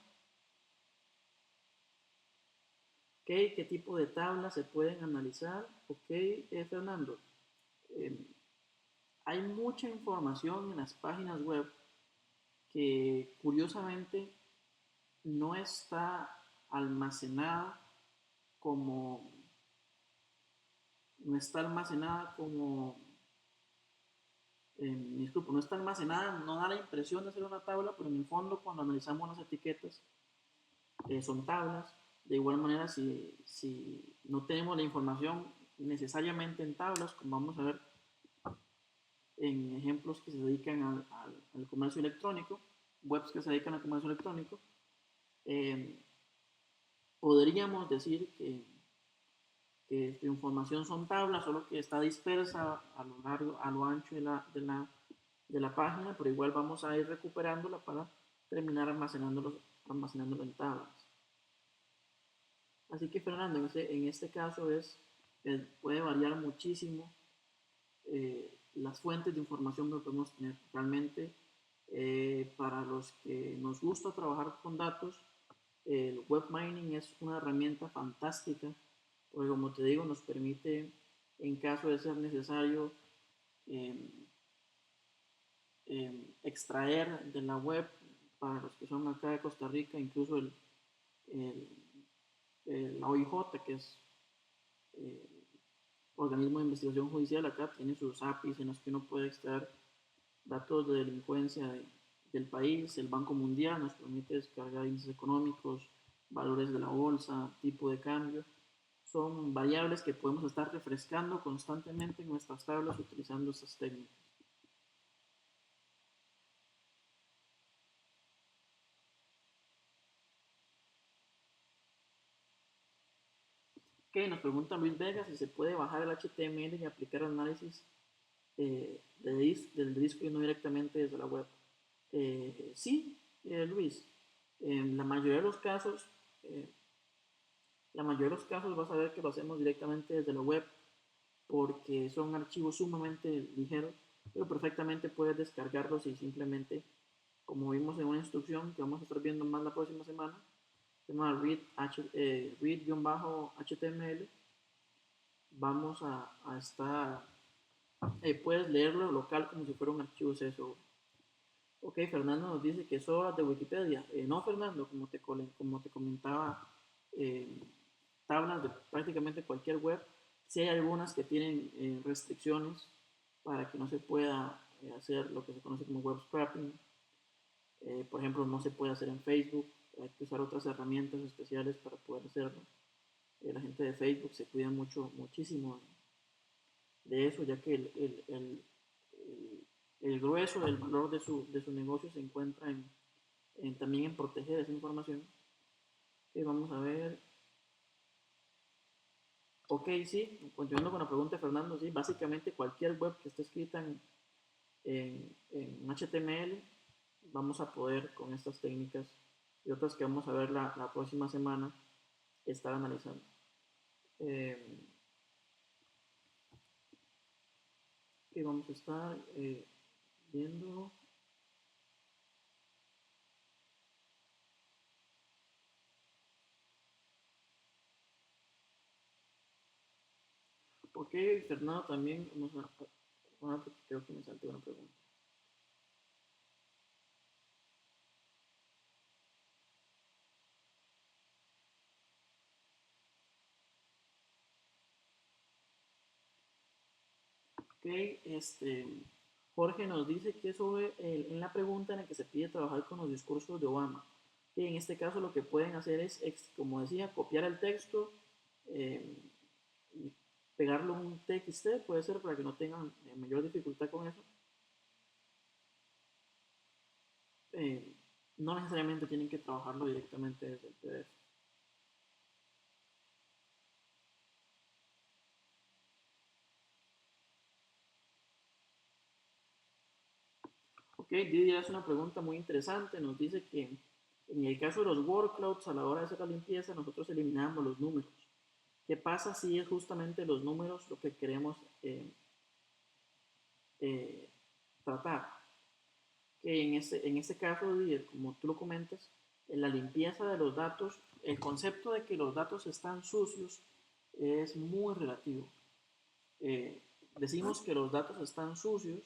A: ¿qué tipo de tablas se pueden analizar? Ok, Fernando, hay mucha información en las páginas web que curiosamente no está almacenada como no está almacenada como disculpo, no está almacenada, no da la impresión de ser una tabla, pero en el fondo cuando analizamos las etiquetas son tablas. De igual manera, si no tenemos la información necesariamente en tablas, como vamos a ver en ejemplos que se dedican al comercio electrónico, webs que se dedican al comercio electrónico, podríamos decir que su información son tablas, solo que está dispersa a lo largo, a lo ancho de la página, pero igual vamos a ir recuperándola para terminar almacenándolo en tablas. Así que Fernando, en este caso puede variar muchísimo las fuentes de información que podemos tener. Realmente, para los que nos gusta trabajar con datos, el web mining es una herramienta fantástica, porque como te digo, nos permite en caso de ser necesario extraer de la web, para los que son acá de Costa Rica, incluso el, la OIJ, que es el organismo de investigación judicial, acá tiene sus APIs en los que uno puede extraer datos de delincuencia del país. El Banco Mundial nos permite descargar índices económicos, valores de la bolsa, tipo de cambio. Son variables que podemos estar refrescando constantemente en nuestras tablas utilizando estas técnicas. Ok, nos pregunta Luis Vega si se puede bajar el HTML y aplicar análisis del disco y no directamente desde la web. Sí, Luis, en eh, la mayoría de los casos vas a ver que lo hacemos directamente desde la web porque son archivos sumamente ligeros, pero perfectamente puedes descargarlos y simplemente, como vimos en una instrucción que vamos a estar viendo más la próxima semana, se llama read-html, vamos a estar, puedes leerlo local como si fuera un archivo CSV. Ok, Fernando nos dice que es hora de Wikipedia. No, Fernando, como te comentaba, eh, tablas de prácticamente cualquier web. Sí hay algunas que tienen restricciones para que no se pueda hacer lo que se conoce como web scraping. Por ejemplo, no se puede hacer en Facebook. Hay que usar otras herramientas especiales para poder hacerlo. La gente de Facebook se cuida muchísimo de eso, ya que el grueso del valor de su negocio se encuentra también en proteger esa información. Okay, vamos a ver. Ok, sí, continuando con la pregunta de Fernando, sí, básicamente cualquier web que esté escrita en HTML, vamos a poder con estas técnicas y otras que vamos a ver la próxima semana estar analizando. Que vamos a estar viendo. Ok, Fernando, también vamos a creo que me salté una pregunta. Ok, Jorge nos dice que sobre en la pregunta en la que se pide trabajar con los discursos de Obama. Que en este caso lo que pueden hacer es, como decía, copiar el texto eh, y pegarlo en un TXT, puede ser para que no tengan mayor dificultad con eso. Eh, no necesariamente tienen que trabajarlo directamente desde el PDF. Ok, Didier hace una pregunta muy interesante. Nos dice que en el caso de los workloads, a la hora de hacer la limpieza, nosotros eliminamos los números. ¿Qué pasa si es justamente los números lo que queremos eh, tratar? Que en este caso, Didier, como tú lo comentas, en la limpieza de los datos, el concepto de que los datos están sucios es muy relativo. Eh, Decimos que los datos están sucios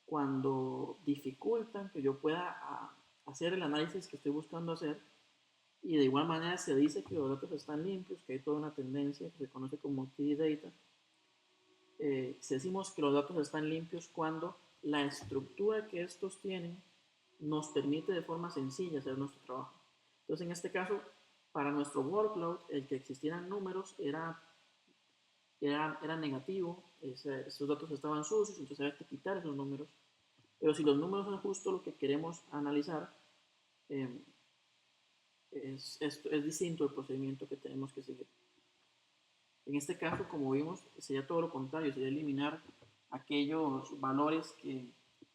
A: cuando dificultan que yo pueda hacer el análisis que estoy buscando hacer, y de igual manera se dice que los datos están limpios, que hay toda una tendencia que se conoce como T-Data. Decimos que los datos están limpios cuando la estructura que estos tienen nos permite de forma sencilla hacer nuestro trabajo. Entonces, en este caso, para nuestro workload, el que existieran números era negativo, esos datos estaban sucios, entonces había que quitar esos números. Pero si los números son justo lo que queremos analizar, eh, es distinto el procedimiento que tenemos que seguir. En este caso, como vimos, sería todo lo contrario, sería eliminar aquellos valores que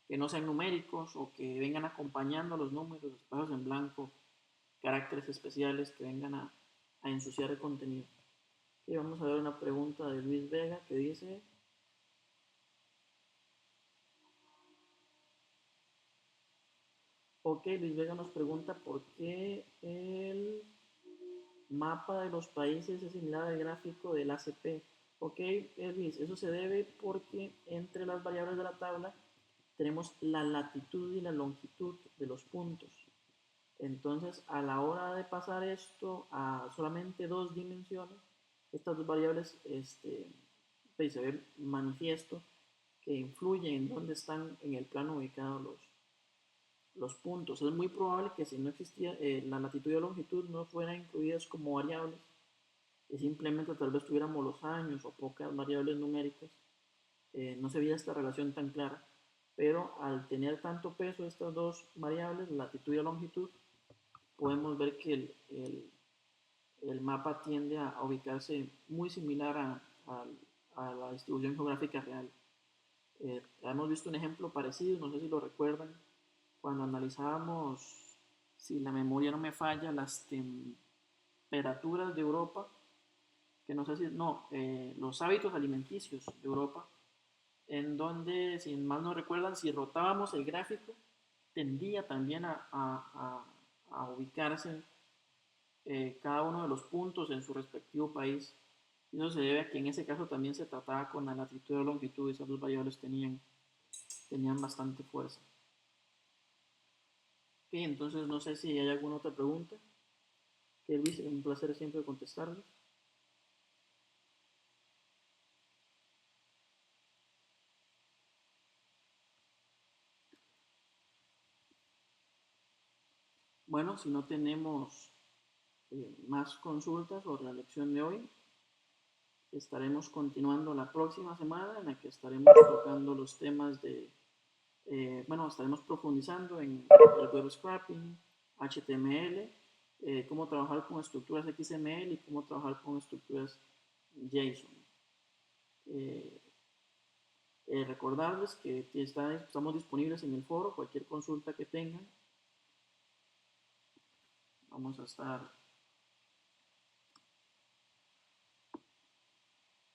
A: no sean numéricos o que vengan acompañando a los números, espacios en blanco, caracteres especiales que vengan a ensuciar el contenido. Y vamos a ver una pregunta de Luis Vega que dice, ok, Luis Vega nos pregunta por qué el mapa de los países es similar al gráfico del ACP. Ok, Elvis, eso se debe porque entre las variables de la tabla tenemos la latitud y la longitud de los puntos. Entonces, a la hora de pasar esto a solamente dos dimensiones, estas dos variables se ve manifiesto que influyen en dónde están en el plano ubicados los puntos. Es muy probable que si no existía la latitud y la longitud no fueran incluidas como variables, que simplemente tal vez tuviéramos los años o pocas variables numéricas, no se veía esta relación tan clara, pero al tener tanto peso estas dos variables, latitud y longitud, podemos ver que el mapa tiende a ubicarse muy similar a la distribución geográfica real. Hemos visto un ejemplo parecido, no sé si lo recuerdan, cuando analizábamos, si la memoria no me falla, las temperaturas de Europa, que no sé si, no, los hábitos alimenticios de Europa, en donde, si mal no recuerdan, si rotábamos el gráfico, tendía también a ubicarse cada uno de los puntos en su respectivo país. Y eso se debe a que en ese caso también se trataba con la latitud y longitud, esas dos variables tenían bastante fuerza. Ok, entonces no sé si hay alguna otra pregunta. Kelvis, es un placer siempre contestarles. Bueno, si no tenemos más consultas sobre la lección de hoy, estaremos continuando la próxima semana en la que estaremos tocando los temas bueno, estaremos profundizando en el web scraping, HTML, cómo trabajar con estructuras XML y cómo trabajar con estructuras JSON. Eh, recordarles que estamos disponibles en el foro, cualquier consulta que tengan. Vamos a estar...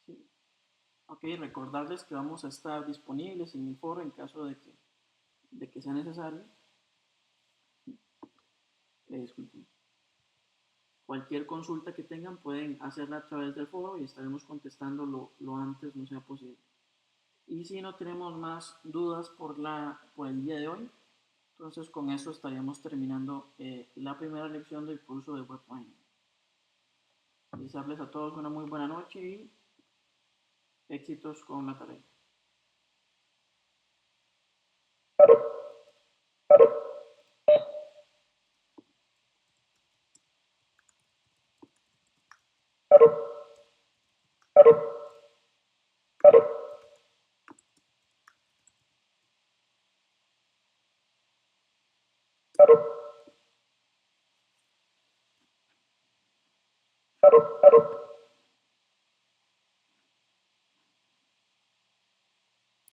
A: ¿sí? Ok, recordarles que vamos a estar disponibles en el foro en caso de que sea necesario. Disculpen. Cualquier consulta que tengan pueden hacerla a través del foro y estaremos contestando lo antes no sea posible. Y si no tenemos más dudas por el día de hoy, entonces con eso estaríamos terminando la primera lección del curso de Web Mining. Desearles a todos una muy buena noche y éxitos con la tarea.